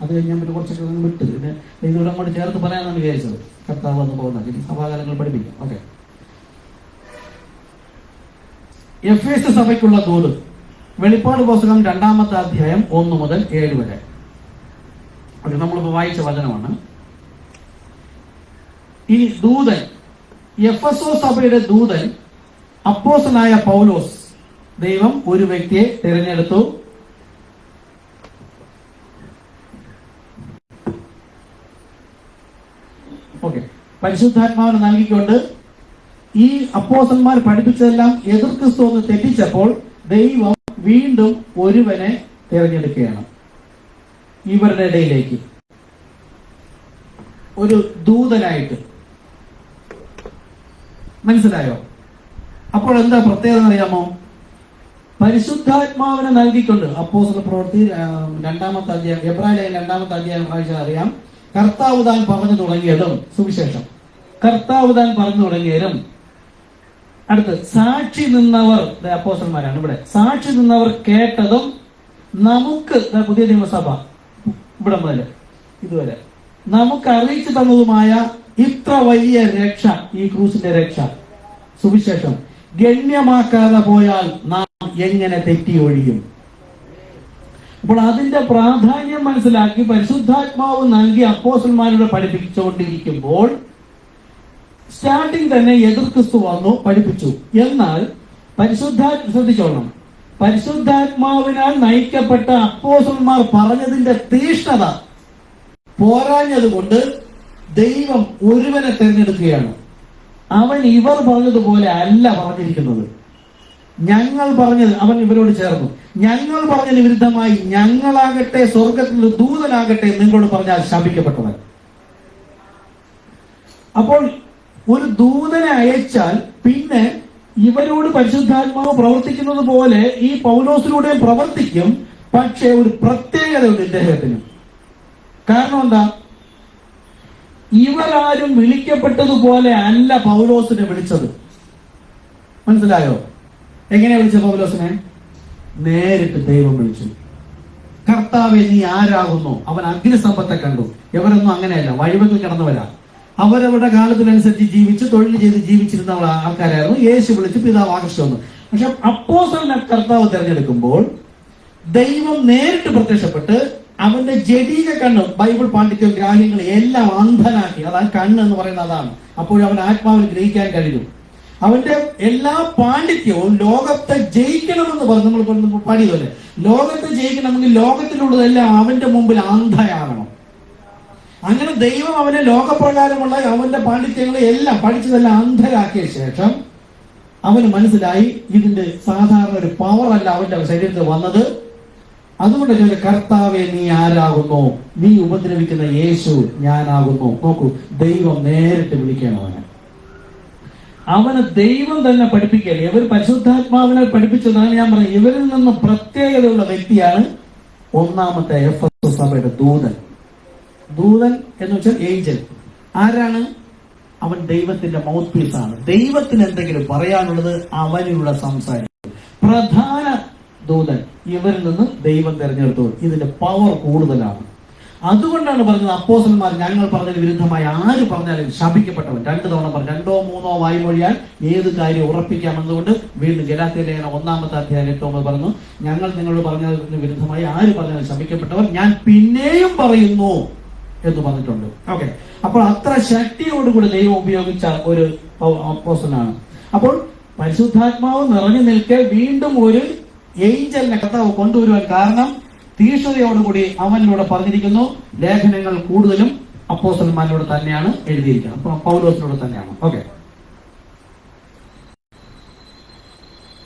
അത് കഴിഞ്ഞാൽ പിന്നെ കുറച്ചൊക്കെ ഒന്ന് വിട്ട് പിന്നെ ഇതിലൂടെ അങ്ങോട്ട് ചേർത്ത് പറയാനാണ് വിചാരിച്ചത്. കർത്താവ് വന്ന് പോകുന്നത് ഇനി സഭാകാലങ്ങൾ പഠിപ്പിക്കാം. ഓക്കെ, എഫേസ്യ സഭയ്ക്കുള്ള ദൂത്, വെളിപ്പാട് പുസ്തകം 2-ാമത്തെ അധ്യായം 1 മുതൽ 7 വരെ. അത് നമ്മളിപ്പോ വായിച്ച വചനമാണ്. ഇനി ദൂതൻ, എഫെസോ സഭയുടെ ദൂതൻ അപ്പോസ്തലനായ പൗലോസ്. ദൈവം ഒരു വ്യക്തിയെ തിരഞ്ഞെടുത്തു. ഓക്കെ, പരിശുദ്ധാത്മാവിനെ നൽകിക്കൊണ്ട് ഈ അപ്പോസ്തലന്മാർ പഠിപ്പിച്ചതെല്ലാം എതിർ ക്രിസ്തു ഒന്ന് തെറ്റിച്ചപ്പോൾ ദൈവം വീണ്ടും ഒരുവനെ തിരഞ്ഞെടുക്കുകയാണ് ഇവരുടെ ഇടയിലേക്ക്, ഒരു ദൂതനായിട്ട്. മനസ്സിലായോ? അപ്പോൾ എന്താ പ്രത്യേകത അറിയാമോ? പരിശുദ്ധാത്മാവിനെ നൽകിക്കൊണ്ട് അപ്പോസ്തല പ്രവൃത്തി 2-ാമത്തെ അധ്യായം, എബ്രായർ 2-ാമത്തെ അധ്യായം വായിച്ചാൽ അറിയാം. കർത്താവ് താൻ പറഞ്ഞു തുടങ്ങിയതും, സുവിശേഷം കർത്താവ് താൻ പറഞ്ഞു തുടങ്ങിയതും. അടുത്ത് സാക്ഷി നിന്നവർ, അപ്പോസ്തലന്മാരാണ് ഇവിടെ. സാക്ഷി നിന്നവർ കേട്ടതും നമുക്ക്, പുതിയ നിയമസഭ ഇവിടെ മുതൽ ഇതുവരെ നമുക്ക് അറിയിച്ചു തന്നതുമായ ഇത്ര വലിയ രക്ഷ, ഈ ക്രൂസിന്റെ രക്ഷ, സുവിശേഷം ഗണ്യമാക്കാതെ പോയാൽ നാം എങ്ങനെ തെറ്റിയൊഴിയും? അപ്പോൾ അതിന്റെ പ്രാധാന്യം മനസ്സിലാക്കി പരിശുദ്ധാത്മാവ് നൽകി അപ്പോസ്തലന്മാരുടെ പഠിപ്പിച്ചുകൊണ്ടിരിക്കുമ്പോൾ സ്റ്റാർട്ടിങ് തന്നെ എതിർ ക്രിസ്തു വന്നു പഠിപ്പിച്ചു. എന്നാൽ ശ്രദ്ധിച്ചോളണം, പരിശുദ്ധാത്മാവിനാൽ നയിക്കപ്പെട്ട അപ്പോസ്തലന്മാർ പറഞ്ഞതിന്റെ തീഷ്ണത പോരാഞ്ഞതുകൊണ്ട് ദൈവം ഒരുവനെ തിരഞ്ഞെടുക്കുകയാണ്. അവൻ ഇവർ പറഞ്ഞതുപോലെ അല്ല പറഞ്ഞിരിക്കുന്നത്. ഞങ്ങൾ പറഞ്ഞത്, അവൻ ഇവരോട് ചേർന്നു, ഞങ്ങൾ പറഞ്ഞതിന് വിരുദ്ധമായി ഞങ്ങളാകട്ടെ സ്വർഗത്തിൽ ദൂതനാകട്ടെ നിങ്ങളോട് പറഞ്ഞാൽ ശപിക്കപ്പെട്ടവൻ. അപ്പോൾ ഒരു ദൂതനെ അയച്ചാൽ പിന്നെ ഇവരോട് പരിശുദ്ധാത്മാവ് പ്രവർത്തിക്കുന്നത് പോലെ ഈ പൗലോസിലൂടെ പ്രവർത്തിക്കും. പക്ഷേ ഒരു പ്രത്യേകതയുണ്ട് ഇദ്ദേഹത്തിന്. കാരണം എന്താ? ഇവരാരും വിളിക്കപ്പെട്ടതുപോലെ അല്ല പൗലോസിനെ വിളിച്ചത്. മനസ്സിലായോ? എങ്ങനെയാ വിളിച്ച പൗലോസിനെ? നേരിട്ട് ദൈവം വിളിച്ചു. കർത്താവേ നീ ആരാകുന്നു? അവൻ അഗ്നിസ്തംഭത്തെ കണ്ടു. ഇവരൊന്നും അങ്ങനെയല്ല, വഴിവെക്കിൽ കിടന്നവരാ. അവരവരുടെ കാലത്തിനനുസരിച്ച് ജീവിച്ച് തൊഴിൽ ചെയ്ത് ജീവിച്ചിരുന്ന ആൾക്കാരായിരുന്നു. യേശു വിളിച്ച് പിതാവ് ആകർഷിച്ചു വന്നു. പക്ഷെ അപ്പോസ്തലനെ കർത്താവ് തിരഞ്ഞെടുക്കുമ്പോൾ ദൈവം നേരിട്ട് പ്രത്യക്ഷപ്പെട്ട് അവന്റെ ജഡീക കണ്ണും ബൈബിൾ പാണ്ഡിത്യവും ഗ്രാഹ്യങ്ങളും എല്ലാം അന്ധനാക്കി. അതാണ് കണ്ണ് എന്ന് പറയുന്നത്. അതാണ് അപ്പോഴും അവൻ ആത്മാവിൽ ഗ്രഹിക്കാൻ കഴിയും. അവന്റെ എല്ലാ പാണ്ഡിത്യവും ലോകത്തെ ജയിക്കണമെന്ന് പറഞ്ഞു. നമ്മൾ പാടിയതല്ലേ, ലോകത്തെ ജയിക്കണമെങ്കിൽ ലോകത്തിലുള്ളതെല്ലാം അവന്റെ മുമ്പിൽ അന്ധയാകണം. അങ്ങനെ ദൈവം അവനെ ലോകപ്രകാരമുള്ള അവന്റെ പാണ്ഡിത്യങ്ങളെ എല്ലാം പഠിച്ചതെല്ലാം അന്ധരാക്കിയ ശേഷം അവന് മനസ്സിലായി ഇതിന്റെ സാധാരണ ഒരു പവർ അല്ല അവന്റെ ശരീരത്തിൽ വന്നത്. അതുകൊണ്ട് ചോദിച്ച, കർത്താവെ നീ ആരാകുന്നു? നീ ഉപദ്രവിക്കുന്ന യേശു ഞാനാകുന്നു. നോക്കൂ, ദൈവം നേരിട്ട് വിളിക്കണം അവന് ദൈവം തന്നെ പഠിപ്പിക്കുകയല്ലേ. ഇവർ പരിശുദ്ധാത്മാവിനെ പഠിപ്പിച്ചതാണ്. ഞാൻ പറഞ്ഞു, ഇവരിൽ നിന്ന് പ്രത്യേകതയുള്ള വ്യക്തിയാണ് ഒന്നാമത്തെ എഫെസസ് സഭയുടെ ദൂതൻ. ദൂതൻ എന്ന് വെച്ചാൽ ഏഞ്ചൽ. ആരാണ് അവൻ? ദൈവത്തിന്റെ മൗത്ത് പീസ് ആണ്. ദൈവത്തിന് എന്തെങ്കിലും പറയാനുള്ളത് അവനിലൂടെ സംസാരിക്കും. പ്രധാന ദൂതൻ ഇവരിൽ നിന്ന് ദൈവം തെരഞ്ഞെടുത്തു. ഇതിന്റെ പവർ കൂടുതലാണ്. അതുകൊണ്ടാണ് പറഞ്ഞത് അപ്പോസ്തലന്മാർ ഞങ്ങൾ പറഞ്ഞതിന് വിരുദ്ധമായി ആര് പറഞ്ഞാലും ശപിക്കപ്പെട്ടവൻ. 2 തവണ പറഞ്ഞു. 2 3 വായ്മൊഴിയാൽ ഏത് കാര്യം ഉറപ്പിക്കാമെന്നുകൊണ്ട് വീണ്ടും ഗലാത്യ ലേഖനം 1-ാമത്തെ അധ്യായം 8 പറഞ്ഞു, ഞങ്ങൾ നിങ്ങളോട് പറഞ്ഞതിന് വിരുദ്ധമായി ആര് പറഞ്ഞാലും ശപിക്കപ്പെട്ടവർ, ഞാൻ പിന്നെയും പറയുന്നു എന്ന് പറഞ്ഞിട്ടുണ്ട്. ഓക്കെ, അപ്പോൾ അത്ര ശക്തിയോടുകൂടി ദൈവം ഉപയോഗിച്ച ഒരു അപ്പോസ്തലനാണ്. അപ്പോൾ പരിശുദ്ധാത്മാവ് നിറഞ്ഞു നിൽക്കെ വീണ്ടും ഒരു ഏഞ്ചലിനെ കർത്താവ് കൊണ്ടുവരുവാൻ കാരണം തീഷ്ണതയോടുകൂടി അവനിലൂടെ പറഞ്ഞിരിക്കുന്നു. ലേഖനങ്ങൾ കൂടുതലും അപ്പോസ്തലന്മാരിലൂടെ തന്നെയാണ് എഴുതിയിരിക്കുന്നത്, പൗലോസിലൂടെ തന്നെയാണ്. ഓക്കെ,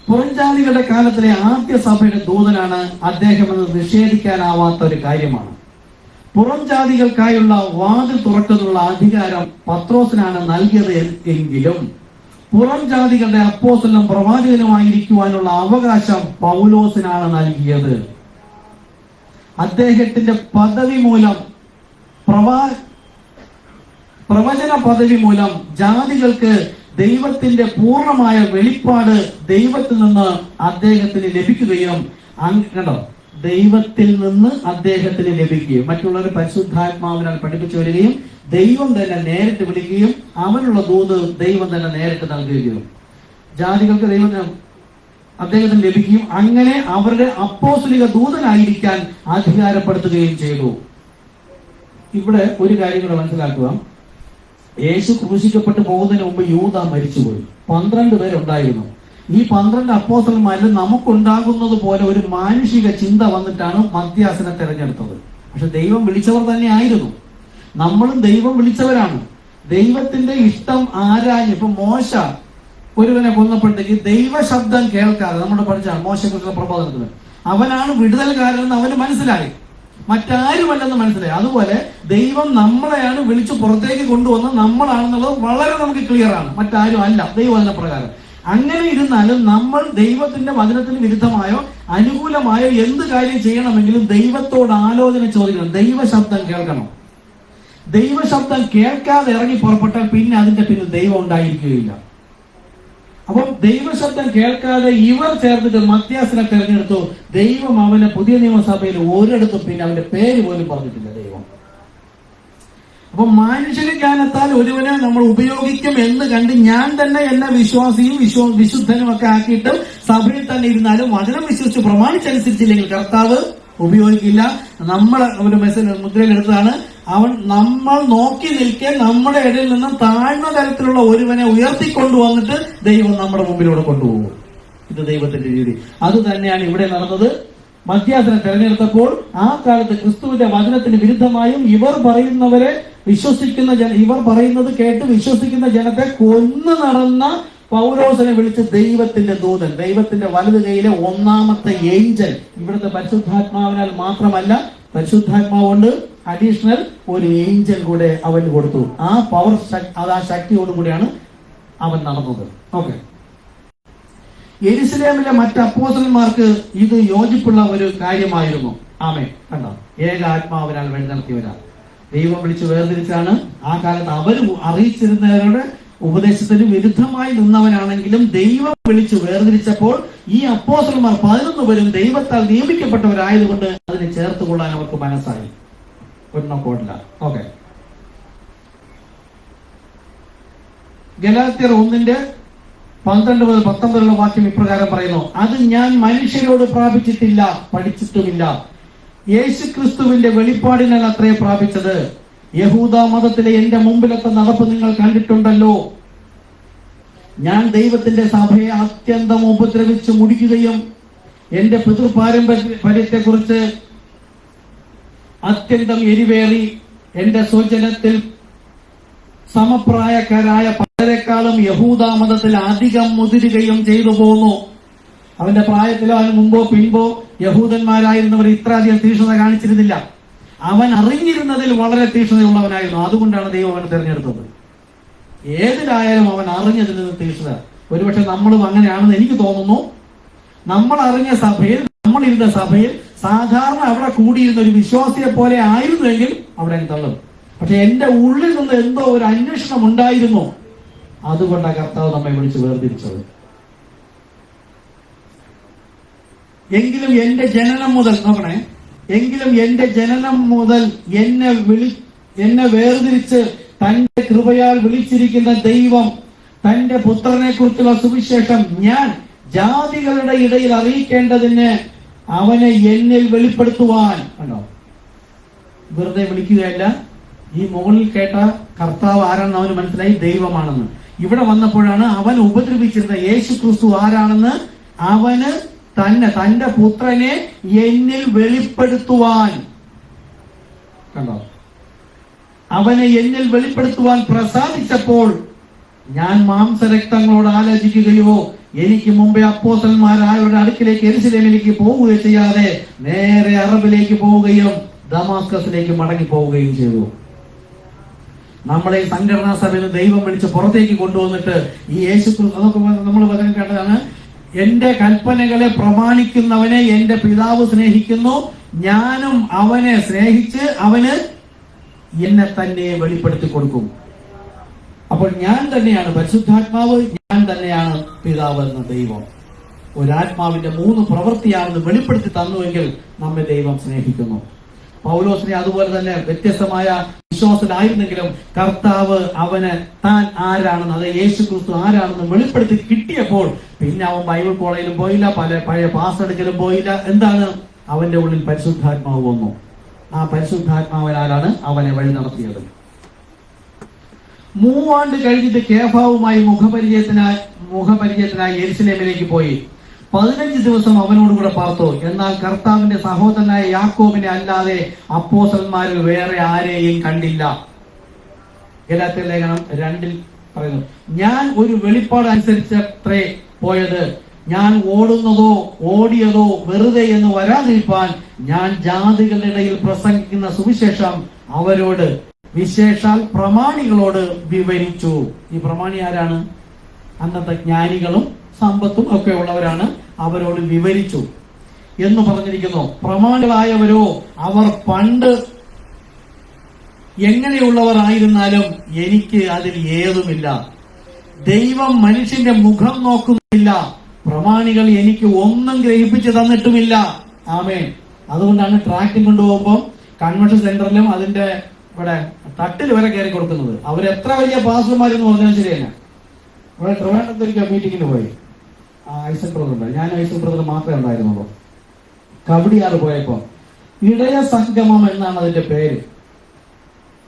പുറംജാതികളുടെ കാലത്തിലെ ആദ്യ സഭയുടെ ദൂതനാണ് അദ്ദേഹം എന്ന് നിഷേധിക്കാനാവാത്ത ഒരു കാര്യമാണ്. പുറം ജാതികൾക്കായുള്ള വാതിൽ തുറക്കുന്നതിനുള്ള അധികാരം പത്രോസിനാണ് നൽകിയത് എങ്കിലും പുറം ജാതികളുടെ അപ്പോസ്തലനും പ്രവാചകനുമായിരിക്കുവാനുള്ള അവകാശം പൗലോസിനാണ് നൽകിയത്. അദ്ദേഹത്തിന്റെ പദവി മൂലം, പ്രവചന പദവി മൂലം ജാതികൾക്ക് ദൈവത്തിന്റെ പൂർണ്ണമായ വെളിപ്പാട് ദൈവത്തിൽ നിന്ന് അദ്ദേഹത്തിന് ലഭിക്കുകയും, കണ്ടോ, ദൈവത്തിൽ നിന്ന് അദ്ദേഹത്തിന് ലഭിക്കുകയും മറ്റുള്ളവർ പരിശുദ്ധാത്മാവിനാൽ പഠിപ്പിച്ചു വരികയും ദൈവം തന്നെ നേരിട്ട് വിളിക്കുകയും അവനുള്ള ദൂത് ദൈവം തന്നെ നേരിട്ട് നൽകുകയും ജാതികൾക്ക് ദൈവത്തിന് അദ്ദേഹത്തിന് ലഭിക്കുകയും അങ്ങനെ അവരുടെ അപ്പോസ്തലിക ദൂതനായിരിക്കാൻ അധികാരപ്പെടുത്തുകയും ചെയ്തു. ഇവിടെ ഒരു കാര്യം കൂടെ മനസ്സിലാക്കുക. യേശു ക്രൂശിക്കപ്പെട്ട് പോകുന്നതിന് മുമ്പ് യൂദാ മരിച്ചുപോയി. 12 പേരുണ്ടായിരുന്നു. ഈ 12 അപ്പോസ്തലന്മാരിൽ നമുക്കുണ്ടാകുന്നത് പോലെ ഒരു മാനുഷിക ചിന്ത വന്നിട്ടാണ് മദ്യാസനെ തെരഞ്ഞെടുത്തത്. പക്ഷെ ദൈവം വിളിച്ചവർ തന്നെ ആയിരുന്നു. നമ്മളും ദൈവം വിളിച്ചവരാണ്. ദൈവത്തിന്റെ ഇഷ്ടം ആരാഞ്ഞ്, ഇപ്പൊ മോശ ഒരുവനെ കൊന്നപ്പോഴത്തേക്ക് ദൈവശബ്ദം കേൾക്കാതെ, നമ്മുടെ പഠിച്ചാണ് മോശക്കുറിച്ചുള്ള പ്രബോധനത്തിന്, അവനാണ് വിടുതൽക്കാരനെന്ന് അവന് മനസ്സിലായി, മറ്റാരുമല്ലെന്ന് മനസ്സിലായി. അതുപോലെ ദൈവം നമ്മളെയാണ് വിളിച്ച് പുറത്തേക്ക് കൊണ്ടുവന്ന് നമ്മളാണെന്നുള്ളത് വളരെ നമുക്ക് ക്ലിയർ ആണ്. മറ്റാരും അല്ല, ദൈവവചന പ്രകാരം. അങ്ങനെ ഇരുന്നാലും നമ്മൾ ദൈവത്തിന്റെ വചനത്തിന് വിരുദ്ധമായോ അനുകൂലമായോ എന്ത് കാര്യം ചെയ്യണമെങ്കിലും ദൈവത്തോട് ആലോചന ചോദിക്കണം. ദൈവശബ്ദം കേൾക്കണം. ദൈവശബ്ദം കേൾക്കാതെ ഇറങ്ങി പുറപ്പെട്ടാൽ പിന്നെ അതിന്റെ പിന്നിൽ ദൈവം ഉണ്ടായിരിക്കുകയില്ല. അപ്പം ദൈവശബ്ദം കേൾക്കാതെ ഇവർ ചേർന്നിട്ട് മദ്യാസനെ തെരഞ്ഞെടുത്തു. ദൈവം അവനെ പുതിയ നിയമസഭയിൽ ഒരിടത്തും പിന്നെ അവന്റെ പേര് പോലും പറഞ്ഞിട്ടില്ല ദൈവം. അപ്പൊ മാനുഷിക ജ്ഞാനത്താൽ ഒരുവനെ നമ്മൾ ഉപയോഗിക്കും എന്ന് കണ്ട് ഞാൻ തന്നെ എന്നെ വിശ്വാസിയും വിശുദ്ധനും ഒക്കെ ആക്കിയിട്ട് സഭയിൽ തന്നെ ഇരുന്നാലും വചനം വിശ്വസിച്ച് പ്രമാണിച്ചനുസരിച്ചില്ലെങ്കിൽ കർത്താവ് ഉപയോഗിക്കില്ല. നമ്മൾ ഒരു മെസ്സേജ് മുദ്രയിലെടുത്തതാണ്, നമ്മൾ നോക്കി നിൽക്കെ നമ്മുടെ ഇടയിൽ നിന്നും താഴ്ന്ന തരത്തിലുള്ള ഒരുവനെ ഉയർത്തിക്കൊണ്ടുവന്നിട്ട് ദൈവം നമ്മുടെ മുമ്പിലൂടെ കൊണ്ടുപോകും. ഇത് ദൈവത്തിന്റെ രീതി. അത് തന്നെയാണ് ഇവിടെ നടന്നത്. മദ്യാസനെ തെരഞ്ഞെടുത്തപ്പോൾ ആ കാലത്ത് ക്രിസ്തുവിന്റെ വചനത്തിന് വിരുദ്ധമായും ഇവർ പറയുന്നത് കേട്ട് വിശ്വസിക്കുന്ന ജനത്തെ കൊന്നു നടന്ന പൗലോസിനെ വിളിച്ച് ദൈവത്തിന്റെ ദൂതൻ, ദൈവത്തിന്റെ വലതു കൈയിലെ 1-ാമത്തെ ഏഞ്ചൽ, ഇവിടുത്തെ പരിശുദ്ധാത്മാവിനാൽ മാത്രമല്ല, പരിശുദ്ധാത്മാവ് കൊണ്ട് അഡീഷണൽ ഒരു ഏഞ്ചൽ കൂടെ അവന് കൊടുത്തു. ആ പവർ, ആ ശക്തിയോടുകൂടിയാണ് അവൻ നടന്നത്. ഓക്കെ, യെരുശലേമിലെ മറ്റ് അപ്പോസ്തലന്മാർക്ക് ഇത് യോജിപ്പുള്ള ഒരു കാര്യമായിരുന്നു. ആമേൻ. കണ്ടോ, ഏക ആത്മാവിനാൽ വഴി നടത്തിയവരാണ്. ദൈവം വിളിച്ച് വേർതിരിച്ചാണ്. ആ കാലത്ത് അവർ അറിയിച്ചിരുന്നവരുടെ ഉപദേശത്തിന് വിരുദ്ധമായി നിന്നവനാണെങ്കിലും ദൈവം വിളിച്ച് വേർതിരിച്ചപ്പോൾ ഈ അപ്പോസ്തലന്മാർ 11 പേരും ദൈവത്താൽ നിയമിക്കപ്പെട്ടവരായതുകൊണ്ട് അതിനെ ചേർത്തുകൊള്ളാൻ അവർക്ക് മനസ്സായി. ഒന്നോട്ടില്ല. ഓക്കെ, ഗലാത്യർ 1:12-19 വാക്യം ഇപ്രകാരം പറയുന്നു: അത് ഞാൻ മനുഷ്യരോട് പ്രാപിച്ചിട്ടില്ല, പഠിച്ചിട്ടുമില്ല, യേശുക്രിസ്തുവിന്റെ വെളിപ്പാടിനാൽ അത്രേ പ്രാപിച്ചത്. യഹൂദ മതത്തിലെ എന്റെ മുമ്പിലത്തെ നടപ്പ് നിങ്ങൾ കണ്ടിട്ടുണ്ടല്ലോ. ഞാൻ ദൈവത്തിന്റെ സഭയെ അത്യന്തം ഉപദ്രവിച്ച് മുടിക്കുകയും എന്റെ പിതൃപാരമ്പര്യത്തെ കുറിച്ച് അത്യന്തം എരിവേറി എന്റെ സ്വജനത്തിൽ സമപ്രായക്കാരായ പലരെക്കാളും യഹൂദ മതത്തിൽ അധികം മുതിരുകയും ചെയ്തു പോന്നു. അവന്റെ പ്രായത്തിലോ അതിന് മുമ്പോ പിൻപോ യഹൂദന്മാരായിരുന്നവർ ഇത്രയധികം തീക്ഷ്ണത കാണിച്ചിരുന്നില്ല. അവൻ അറിഞ്ഞിരുന്നതിൽ വളരെ തീക്ഷ്ണതയുള്ളവനായിരുന്നു. അതുകൊണ്ടാണ് ദൈവം അവനെ തിരഞ്ഞെടുത്തത്. ഏതിലായാലും അവൻ അറിഞ്ഞതിൽ നിന്ന് തീക്ഷ്ണത. ഒരുപക്ഷെ നമ്മളും അങ്ങനെയാണെന്ന് എനിക്ക് തോന്നുന്നു. നമ്മൾ അറിഞ്ഞ സഭയിൽ, നമ്മളിരുന്ന സഭയിൽ സാധാരണ അവിടെ കൂടിയിരുന്ന ഒരു വിശ്വാസിയെ പോലെ ആയിരുന്നുവെങ്കിൽ അവിടെ തള്ളും. പക്ഷെ എന്റെ ഉള്ളിൽ നിന്ന് എന്തോ ഒരു അന്വേഷണം ഉണ്ടായിരുന്നു. അതുകൊണ്ടാണ് കർത്താവ് നമ്മെ വിളിച്ച് വേർതിരിച്ചത്. എങ്കിലും എന്റെ ജനനം മുതൽ, നോക്കണേ, എങ്കിലും എന്റെ ജനനം മുതൽ എന്നെ വേർതിരിച്ച് തന്റെ കൃപയാൽ വിളിച്ചിരിക്കുന്ന ദൈവം തന്റെ പുത്രനെ കുറിച്ചുള്ള സുവിശേഷം ഞാൻ ജാതികളുടെ ഇടയിൽ അറിയിക്കേണ്ടതിന് അവനെ എന്നിൽ വെളിപ്പെടുത്തുവാൻ. കണ്ടോ, വെറുതെ വിളിക്കുകയല്ല. ഈ മുകളിൽ കേട്ട കർത്താവ് ആരാണെന്ന് അവന് മനസ്സിലായി, ദൈവമാണെന്ന്. ഇവിടെ വന്നപ്പോഴാണ് അവൻ ഉപദ്രവിച്ചിരുന്ന യേശു ക്രിസ്തു ആരാണെന്ന് അവന് തന്റെ പുത്രനെ എന്നിൽ വെളിപ്പെടുത്തുവാൻ. കണ്ടോ, അവനെ എന്നിൽ വെളിപ്പെടുത്തുവാൻ പ്രസാദിച്ചപ്പോൾ ഞാൻ മാംസരക്തങ്ങളോട് ആലോചിക്കുകയോ എനിക്ക് മുമ്പേ അപ്പോസ്തലന്മാരായവരുടെ അടുക്കിലേക്ക് യെരൂശലേമിലേക്ക് പോവുകയോ ചെയ്യാതെ നേരെ അറബിലേക്ക് പോവുകയും ദമാസ്കസിലേക്ക് മടങ്ങി പോവുകയും ചെയ്തു. നമ്മളെ സംഘടനാ സഭയിൽ ദൈവം വിളിച്ച് പുറത്തേക്ക് കൊണ്ടുവന്നിട്ട് ഈ യേശു അതൊക്കെ നമ്മൾ വചനം കേട്ടതാണ്. എന്റെ കൽപ്പനകളെ പ്രമാണിക്കുന്നവനെ എന്റെ പിതാവ് സ്നേഹിക്കുന്നു, ഞാനും അവനെ സ്നേഹിച്ച് അവന് എന്നെ തന്നെ വെളിപ്പെടുത്തി കൊടുക്കും. അപ്പോൾ ഞാൻ തന്നെയാണ് പരിശുദ്ധാത്മാവ്, ഞാൻ തന്നെയാണ് പിതാവ് എന്ന ദൈവം. ഒരാത്മാവിന്റെ 3 പ്രവൃത്തിയാണെന്ന് വെളിപ്പെടുത്തി തന്നുവെങ്കിൽ നമ്മെ ദൈവം സ്നേഹിക്കുന്നു. പൗലോസിനെ അതുപോലെ തന്നെ വ്യത്യസ്തമായ വിശ്വാസത്തിലായിരുന്നെങ്കിലും കർത്താവ് അവന് താൻ ആരാണെന്ന്, അത് യേശു ക്രിസ്തു ആരാണെന്ന് വെളിപ്പെടുത്തി കിട്ടിയപ്പോൾ പിന്നെ അവൻ ബൈബിൾ കോളേജിലും പോയില്ല, പഴയ പാസ് എടുക്കലും പോയില്ല. എന്താണ്? അവന്റെ ഉള്ളിൽ പരിശുദ്ധാത്മാവ് വന്നു. ആ പരിശുദ്ധാത്മാവിനാലാണ് അവനെ വഴി നടത്തിയത്. 3 ആണ്ട് കഴിഞ്ഞിട്ട് കേഫാവുമായി മുഖപരിചയത്തിനായി യെരൂശലേമിലേക്ക് പോയി. 15 ദിവസം അവനോടുകൂടെ പാർത്തു. എന്നാൽ കർത്താവിന്റെ സഹോദരനായ യാക്കോബിനെ അല്ലാതെ അപ്പോസ്തലന്മാരിൽ വേറെ ആരെയും കണ്ടില്ല. ഗലാത്യ ലേഖനം 2 പറയുന്നു, ഞാൻ ഒരു വെളിപ്പാട് അനുസരിച്ചത്രേ പോയത്, ഞാൻ ഓടിയതോ വെറുതെ എന്ന് വരാതിരിപ്പാൻ ഞാൻ ജാതികളുടെ ഇടയിൽ പ്രസംഗിക്കുന്ന സുവിശേഷം അവരോട്, വിശേഷാൽ പ്രമാണികളോട് വിവരിച്ചു. ഈ പ്രമാണി ആരാണ്? അന്നത്തെ ജ്ഞാനികളും സമ്പത്തും ഒക്കെ ഉള്ളവരാണ്. അവരോട് വിവരിച്ചു എന്ന് പറഞ്ഞിരിക്കുന്നു. പ്രമാണികളായവരോ അവർ പണ്ട് എങ്ങനെയുള്ളവർ ആയിരുന്നാലും എനിക്ക് അതിൽ ഏതുമില്ല. ദൈവം മനുഷ്യന്റെ മുഖം നോക്കുന്നില്ല. പ്രമാണികൾ എനിക്ക് ഒന്നും ഗ്രഹിപ്പിച്ചു തന്നിട്ടുമില്ല. ആമേൻ. അതുകൊണ്ടാണ് ട്രാക്റ്റിംഗ് കൊണ്ടുപോകുമ്പോൾ കൺവെൻഷൻ സെന്ററിലും അതിന്റെ ഇവിടെ തട്ടിൽ വരെ കയറി കൊടുക്കുന്നത്. അവരെത്ര വലിയ പാസ്റ്റർമാരെന്ന് പറഞ്ഞാൽ ശരിയല്ല. ഇവിടെ ട്രിവാൻഡ്രത്തൊരിക്കൽ മീറ്റിങ്ങിന് പോയി. ഐസക് ബ്രദർ, ഞാൻ ഐസക് ബ്രദർ മാത്രമേ ഉണ്ടായിരുന്നുള്ളൂ. കവടിയാറ് പോയപ്പോ ഇടയ സംഗമം എന്നാണ് അതിന്റെ പേര്.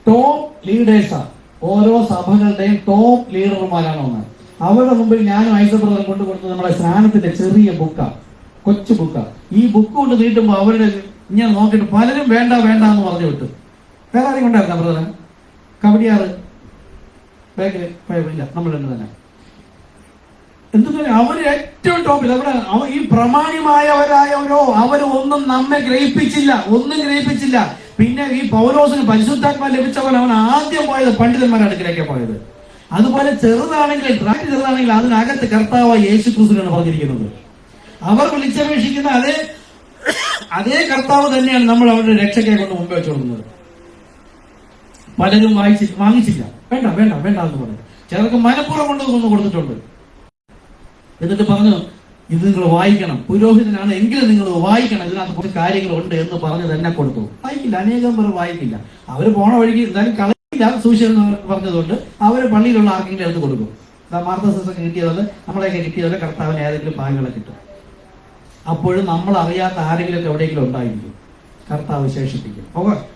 ടോപ്പ് ലീഡേഴ്സാ, ഓരോ സഭകളുടെയും ടോപ്പ് ലീഡർമാരാണ് ഒന്ന്. അവരുടെ മുമ്പിൽ ഞാനും ഐസക് ബ്രദറും കൊണ്ടുകൊടുത്തത് നമ്മുടെ സ്നാനത്തിന്റെ ചെറിയ ബുക്കാ, കൊച്ചു ബുക്കാ. ഈ ബുക്ക് കൊണ്ട് നീട്ടുമ്പോ അവരുടെ ഇങ്ങനെ നോക്കിയിട്ട് പലരും വേണ്ട എന്ന് പറഞ്ഞു വിട്ടു. വേറെ ആരെയും കൊണ്ടായിരുന്ന ബ്രദറെ? കവടിയാറ് ബാക്കിൽ ഇല്ല, നമ്മൾ തന്നെ. എന്തുതന്നെ അവര് ഏറ്റവും ടോപ്പിൽ. അവിടെ ഈ പ്രമാണിമായവരായവരോ അവർ ഒന്നും നമ്മെ ഗ്രഹിപ്പിച്ചില്ല, ഒന്നും ഗ്രഹിപ്പിച്ചില്ല. പിന്നെ ഈ പൗലോസിന് പരിശുദ്ധാത്മാ ലഭിച്ചവൻ അവൻ ആദ്യം പോയത് പണ്ഡിതന്മാരുടെ അടുക്കിലേക്ക് പോയത്. അതുപോലെ ചെറുതാണെങ്കിൽ, ട്രാക്ട് ചെറുതാണെങ്കിൽ അതിനകത്ത് കർത്താവ് യേശു ക്രിസ്തുവിനാണ് പറഞ്ഞിരിക്കുന്നത്. അവർ വിളിച്ചപേക്ഷിക്കുന്ന അതേ കർത്താവ് തന്നെയാണ് നമ്മൾ അവരുടെ രക്ഷയ്ക്കായി കൊണ്ട് മുമ്പേ വെച്ചു കൊടുക്കുന്നത്. പലരും വാങ്ങിച്ചില്ല, വേണ്ട എന്ന് പറഞ്ഞു. ചിലർക്ക് മനഃപൂർവ്വം കൊണ്ട് കൊടുത്തിട്ടുണ്ട്. എന്നിട്ട് പറഞ്ഞു, ഇത് നിങ്ങൾ വായിക്കണം, പുരോഹിതനാണ് എങ്കിലും നിങ്ങൾ വായിക്കണം, ഇതിനകത്ത് കുറച്ച് കാര്യങ്ങളുണ്ട് എന്ന് പറഞ്ഞ് തന്നെ കൊടുത്തു. വായിക്കില്ല, അനേകം പേർ വായിക്കില്ല. അവര് പോണ വഴിക്ക് എന്തായാലും കളയില്ല, സുവിശേഷം പറഞ്ഞതുകൊണ്ട് അവര് പള്ളിയിലുള്ള ആർക്കെങ്കിലും എടുത്ത് കൊടുക്കും. മാർത്ത സിസ്റ്റർക്ക് കിട്ടിയതുപോലെ നമ്മളെയൊക്കെ കിട്ടിയതുപോലെ കർത്താവിന് ഏതെങ്കിലും ഭാഗങ്ങളെ കിട്ടും. അപ്പോഴും നമ്മൾ അറിയാത്ത ആരെങ്കിലും എവിടെയെങ്കിലും ഉണ്ടായിരിക്കും, കർത്താവ് വിശേഷിപ്പിക്കും.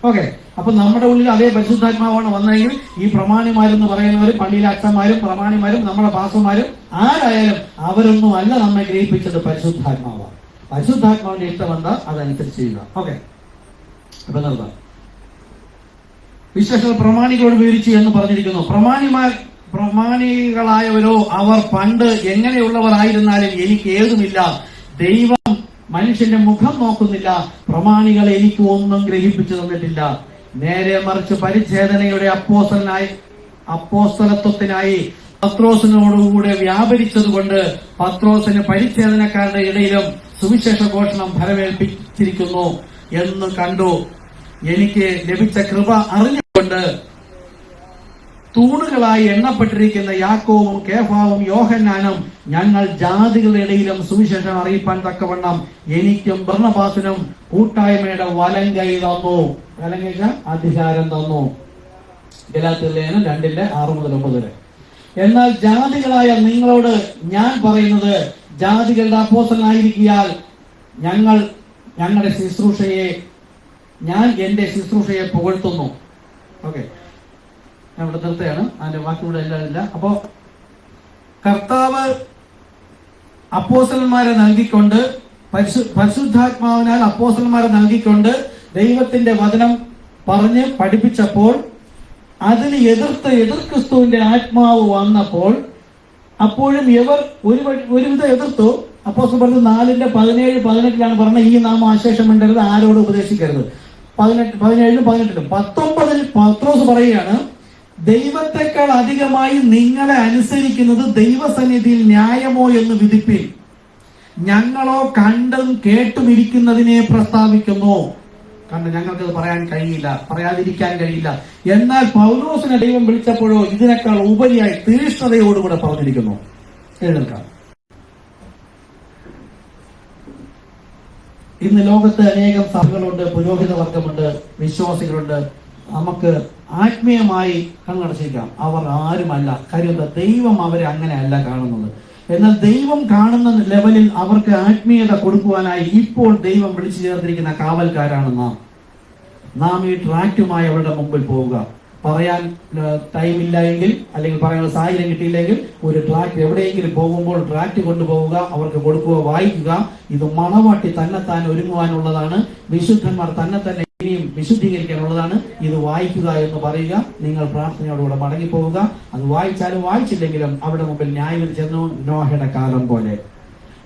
ഓക്കെ. അപ്പൊ നമ്മുടെ ഉള്ളിൽ അതേ പരിശുദ്ധാത്മാവാണ് വന്നെങ്കിൽ ഈ പ്രമാണിമാരെന്ന് പറയുന്നവർ, പള്ളിയിലെ അച്ഛന്മാരും പ്രമാണിമാരും നമ്മുടെ പാസ്റ്റർമാരും ആരായാലും അവരൊന്നും അല്ല നമ്മെ ഗ്രഹിപ്പിച്ചത്, പരിശുദ്ധാത്മാവാണ്. പരിശുദ്ധാത്മാവിന്റെ ഇഷ്ടം എന്താ അതനുസരിച്ച് ചെയ്യുക. ഓക്കെ. അപ്പൊ നിർത്താം. വിശേഷ പ്രമാണികളോട് വിവരിച്ചു എന്ന് പറഞ്ഞിരിക്കുന്നു. പ്രമാണികളായവരോ അവർ പണ്ട് എങ്ങനെയുള്ളവരായിരുന്നാലും എനിക്ക് ഏതുമില്ല, ദൈവം മനുഷ്യന്റെ മുഖം നോക്കുന്നില്ല, പ്രമാണികൾ എനിക്ക് ഒന്നും ഗ്രഹിപ്പിച്ചു തന്നിട്ടില്ല. നേരെ മറിച്ച് പരിച്ഛേദനയുടെ അപ്പോസ്തലത്വത്തിനായി പത്രോസിനോടുകൂടെ വ്യാപരിച്ചതുകൊണ്ട് പത്രോസിന് പരിച്ഛേദനക്കാരുടെ ഇടയിലും സുവിശേഷ ഘോഷണം ഫലമേൽപ്പിച്ചിരിക്കുന്നു എന്ന് കണ്ടു. എനിക്ക് ലഭിച്ച കൃപ അറിഞ്ഞുകൊണ്ട് തൂണുകളായി എണ്ണപ്പെട്ടിരിക്കുന്ന യാക്കോവും കേഫാവും യോഹന്നാനും ഞങ്ങൾ ജാതികളുടെ ഇടയിലും സുവിശേഷം അറിയിപ്പാൻ തക്കവണ്ണം എനിക്കും ബർന്നബാസിനും കൂട്ടായ്മയുടെ വലങ്കൈ തന്നു, വലങ്കൈ അധികാരം തന്നു. ഗലാത്യർ ലേഖനം 2:6-9 എന്നാൽ ജാതികളായ നിങ്ങളോട് ഞാൻ പറയുന്നത്, ജാതികളുടെ അപ്പോസ്തലനായിരിക്കയാൽ ഞാൻ എന്റെ ശുശ്രൂഷയെ പുകഴ്ത്തുന്നു. ഓക്കെ, ഞാൻ ഇവിടെ നിർത്തുകയാണ്, അതിന്റെ വാക്കിലൂടെ എല്ലാം ഇല്ല. അപ്പോ കർത്താവ് അപ്പോസ്തലന്മാരെ നൽകിക്കൊണ്ട്, പരിശുദ്ധാത്മാവിനാൽ അപ്പോസ്തലന്മാരെ നൽകിക്കൊണ്ട് ദൈവത്തിന്റെ വചനം പറഞ്ഞ് പഠിപ്പിച്ചപ്പോൾ അതിന് എതിർ ക്രിസ്തുവിന്റെ ആത്മാവ് വന്നപ്പോൾ അപ്പോഴും ഇവർ ഒരുവിധം എതിർത്തു. അപ്പോസ്തലൻ പറഞ്ഞത് 4:17-18 പറഞ്ഞത്, ഈ നാമം അശേഷം വേണ്ടരുത്, ആരോട് ഉപദേശിക്കരുത്. 17-18 19 പത്രോസ് പറയുകയാണ്, ദൈവത്തെക്കാൾ അധികമായി നിങ്ങളെ അനുസരിക്കുന്നത് ദൈവസന്നിധിയിൽ ന്യായമോ എന്ന് വിധിപ്പിൻ. ഞങ്ങളോ കണ്ടും കേട്ടും ഇരിക്കുന്നതിനെ പ്രസ്താവിക്കുന്നു. ഞങ്ങൾക്കത് പറയാൻ കഴിയില്ല, പറയാതിരിക്കാൻ കഴിയില്ല. എന്നാൽ പൗലോസിനെ ദൈവം വിളിച്ചപ്പോഴോ ഇതിനേക്കാൾ ഉപരിയായി തീഷ്ണതയോടുകൂടെ പറഞ്ഞിരിക്കുന്നു. എഴുന്നേൽക്കാം. ഇന്ന് ലോകത്ത് അനേകം സഭകളുണ്ട്, പുരോഹിത വർഗമുണ്ട്, വിശ്വാസികളുണ്ട്. നമുക്ക് ആത്മീയമായി കണ്ണടച്ചിരിക്കാം. അവർ ആരുമല്ല. കാര്യം ദൈവം അവരെ അങ്ങനെയല്ല കാണുന്നത്. എന്നാൽ ദൈവം കാണുന്ന ലെവലിൽ അവർക്ക് ആത്മീയത കൊടുക്കുവാനായി ഇപ്പോൾ ദൈവം വിളിച്ചു ചേർത്തിരിക്കുന്ന കാവൽക്കാരാണ് നാം ഈ ട്രാക്റ്റുമായി അവരുടെ മുമ്പിൽ പോവുക. പറയാൻ ടൈമില്ല എങ്കിൽ, അല്ലെങ്കിൽ പറയാനുള്ള സാഹചര്യം കിട്ടിയില്ലെങ്കിൽ, ഒരു ട്രാക്ട് എവിടെയെങ്കിലും പോകുമ്പോൾ ട്രാക്ട് കൊണ്ടുപോവുക, അവർക്ക് കൊടുക്കുക, വായിക്കുക. ഇത് മണവാട്ടി തന്നെത്താൻ ഒരുങ്ങുവാനുള്ളതാണ്. വിശുദ്ധന്മാർ തന്നെ ഇനിയും വിശുദ്ധീകരിക്കാനുള്ളതാണ്. ഇത് വായിക്കുക എന്ന് പറയുക. നിങ്ങൾ പ്രാർത്ഥനയോടുകൂടെ മടങ്ങിപ്പോവുക. അത് വായിച്ചാലും വായിച്ചില്ലെങ്കിലും അവിടെ മുമ്പിൽ ന്യായവിധി ചെന്നു, നോഹയുടെ കാലം പോലെ.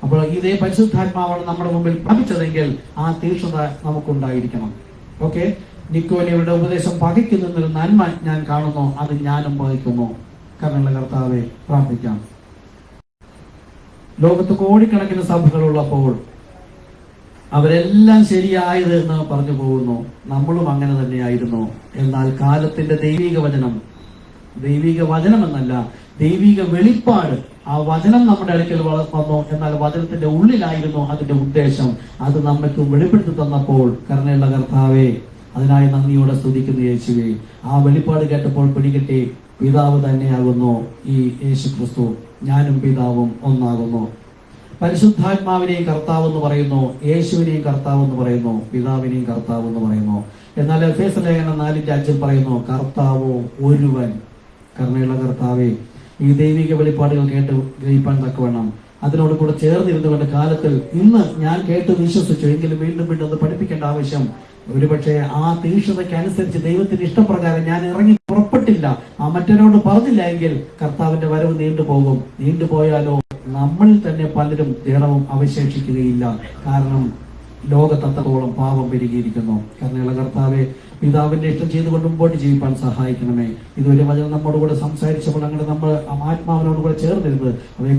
അപ്പോൾ ഇതേ പരിശുദ്ധാത്മാവാണ് നമ്മുടെ മുമ്പിൽ പ്രാപിച്ചതെങ്കിൽ ആ തീക്ഷ്ണത നമുക്കുണ്ടായിരിക്കണം. ഓക്കെ. നിക്കോനിയുടെ ഉപദേശം പകയ്ക്കുന്നൊരു നന്മ ഞാൻ കാണുന്നു, അത് ഞാനും പകയ്ക്കുന്നു. കരുണയുള്ള കർത്താവെ, പ്രാർത്ഥിക്കാം. ലോകത്ത് കോടിക്കണക്കിന് സഭകളുള്ളപ്പോൾ അവരെല്ലാം ശരിയായത് എന്ന് പറഞ്ഞു പോകുന്നു. നമ്മളും അങ്ങനെ തന്നെയായിരുന്നു. എന്നാൽ കാലത്തിന്റെ ദൈവിക വചനം എന്നല്ല, ദൈവിക വെളിപ്പാട്, ആ വചനം നമ്മുടെ അടുക്കൽ വന്നു. എന്നാൽ വചനത്തിന്റെ ഉള്ളിലായിരുന്നു അതിന്റെ ഉദ്ദേശം. അത് നമുക്ക് വെളിപ്പെടുത്തി തന്നപ്പോൾ കരുണയുള്ള കർത്താവെ, അതിനായി നന്ദിയോടെ സ്തുതിക്കുന്നു യേശുവേ. ആ വെളിപ്പാട് കേട്ടപ്പോൾ പിടികിട്ടി, പിതാവ് തന്നെയാകുന്നു ഈ യേശു ക്രിസ്തു, ഞാനും പിതാവും ഒന്നാകുന്നു. പരിശുദ്ധാത്മാവിനെയും കർത്താവ് എന്ന് പറയുന്നു, യേശുവിനെയും കർത്താവ് എന്ന് പറയുന്നു, പിതാവിനെയും കർത്താവ് എന്ന് പറയുന്നു. എന്നാൽ എഫേസ്യ ലേഖനം 4:5 പറയുന്നു, കർത്താവോ ഒരുവൻ. കരുണയുള്ള കർത്താവെ, ഈ ദൈവിക വെളിപ്പാടുകൾ കേട്ട് ഗ്രഹിപ്പാൻ തക്കവണ്ണം അതിനോട് കൂടെ ചേർന്നിരുന്നുകൊണ്ട് കാലത്തിൽ ഇന്ന് ഞാൻ കേട്ട് വിശ്വസിച്ചു എങ്കിലും വീണ്ടും അത് പഠിപ്പിക്കേണ്ട ആവശ്യം. ഒരുപക്ഷെ ആ തീക്ഷ്ണതയ്ക്ക് അനുസരിച്ച് ദൈവത്തിന്റെ ഇഷ്ടപ്രകാരം ഞാൻ ഇറങ്ങി പുറപ്പെട്ടില്ല, ആ മറ്റൊരാളോട് പറഞ്ഞില്ല എങ്കിൽ കർത്താവിന്റെ വരവ് നീണ്ടുപോയാലോ നമ്മളിൽ തന്നെ പലരും ജഡവും അവശേഷിക്കുകയില്ല. കാരണം ലോകത്തത്തോളം പാപം പെരുകിയിരിക്കുന്നു. കരുണയുള്ള കർത്താവെ, പിതാവിന്റെ ഇഷ്ടം ചെയ്തുകൊണ്ട് മുമ്പോട്ട് ജീവിപ്പാൻ സഹായിക്കണമേ. ഇതൊരു വചനം നമ്മോടുകൂടെ സംസാരിച്ചപ്പോൾ അങ്ങനെ നമ്മൾ ആത്മാവിനോടുകൂടെ ചേർന്നിരുന്നത് അവയെ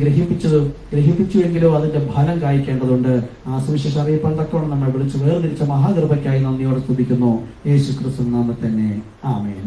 ഗ്രഹിപ്പിച്ചുവെങ്കിലോ അതിന്റെ ഫലം കായ്ക്കേണ്ടതുണ്ട്. ആ സുവിശേഷം അറിയിപ്പാൻ തക്കവണ്ണം നമ്മെ വിളിച്ച് വേർതിരിച്ച മഹാകൃപയ്ക്കായി നന്ദിയോടെ സ്തുതിക്കുന്നു. യേശു ക്രിസ്തു നാമത്തിൽ തന്നെ. ആമേൻ.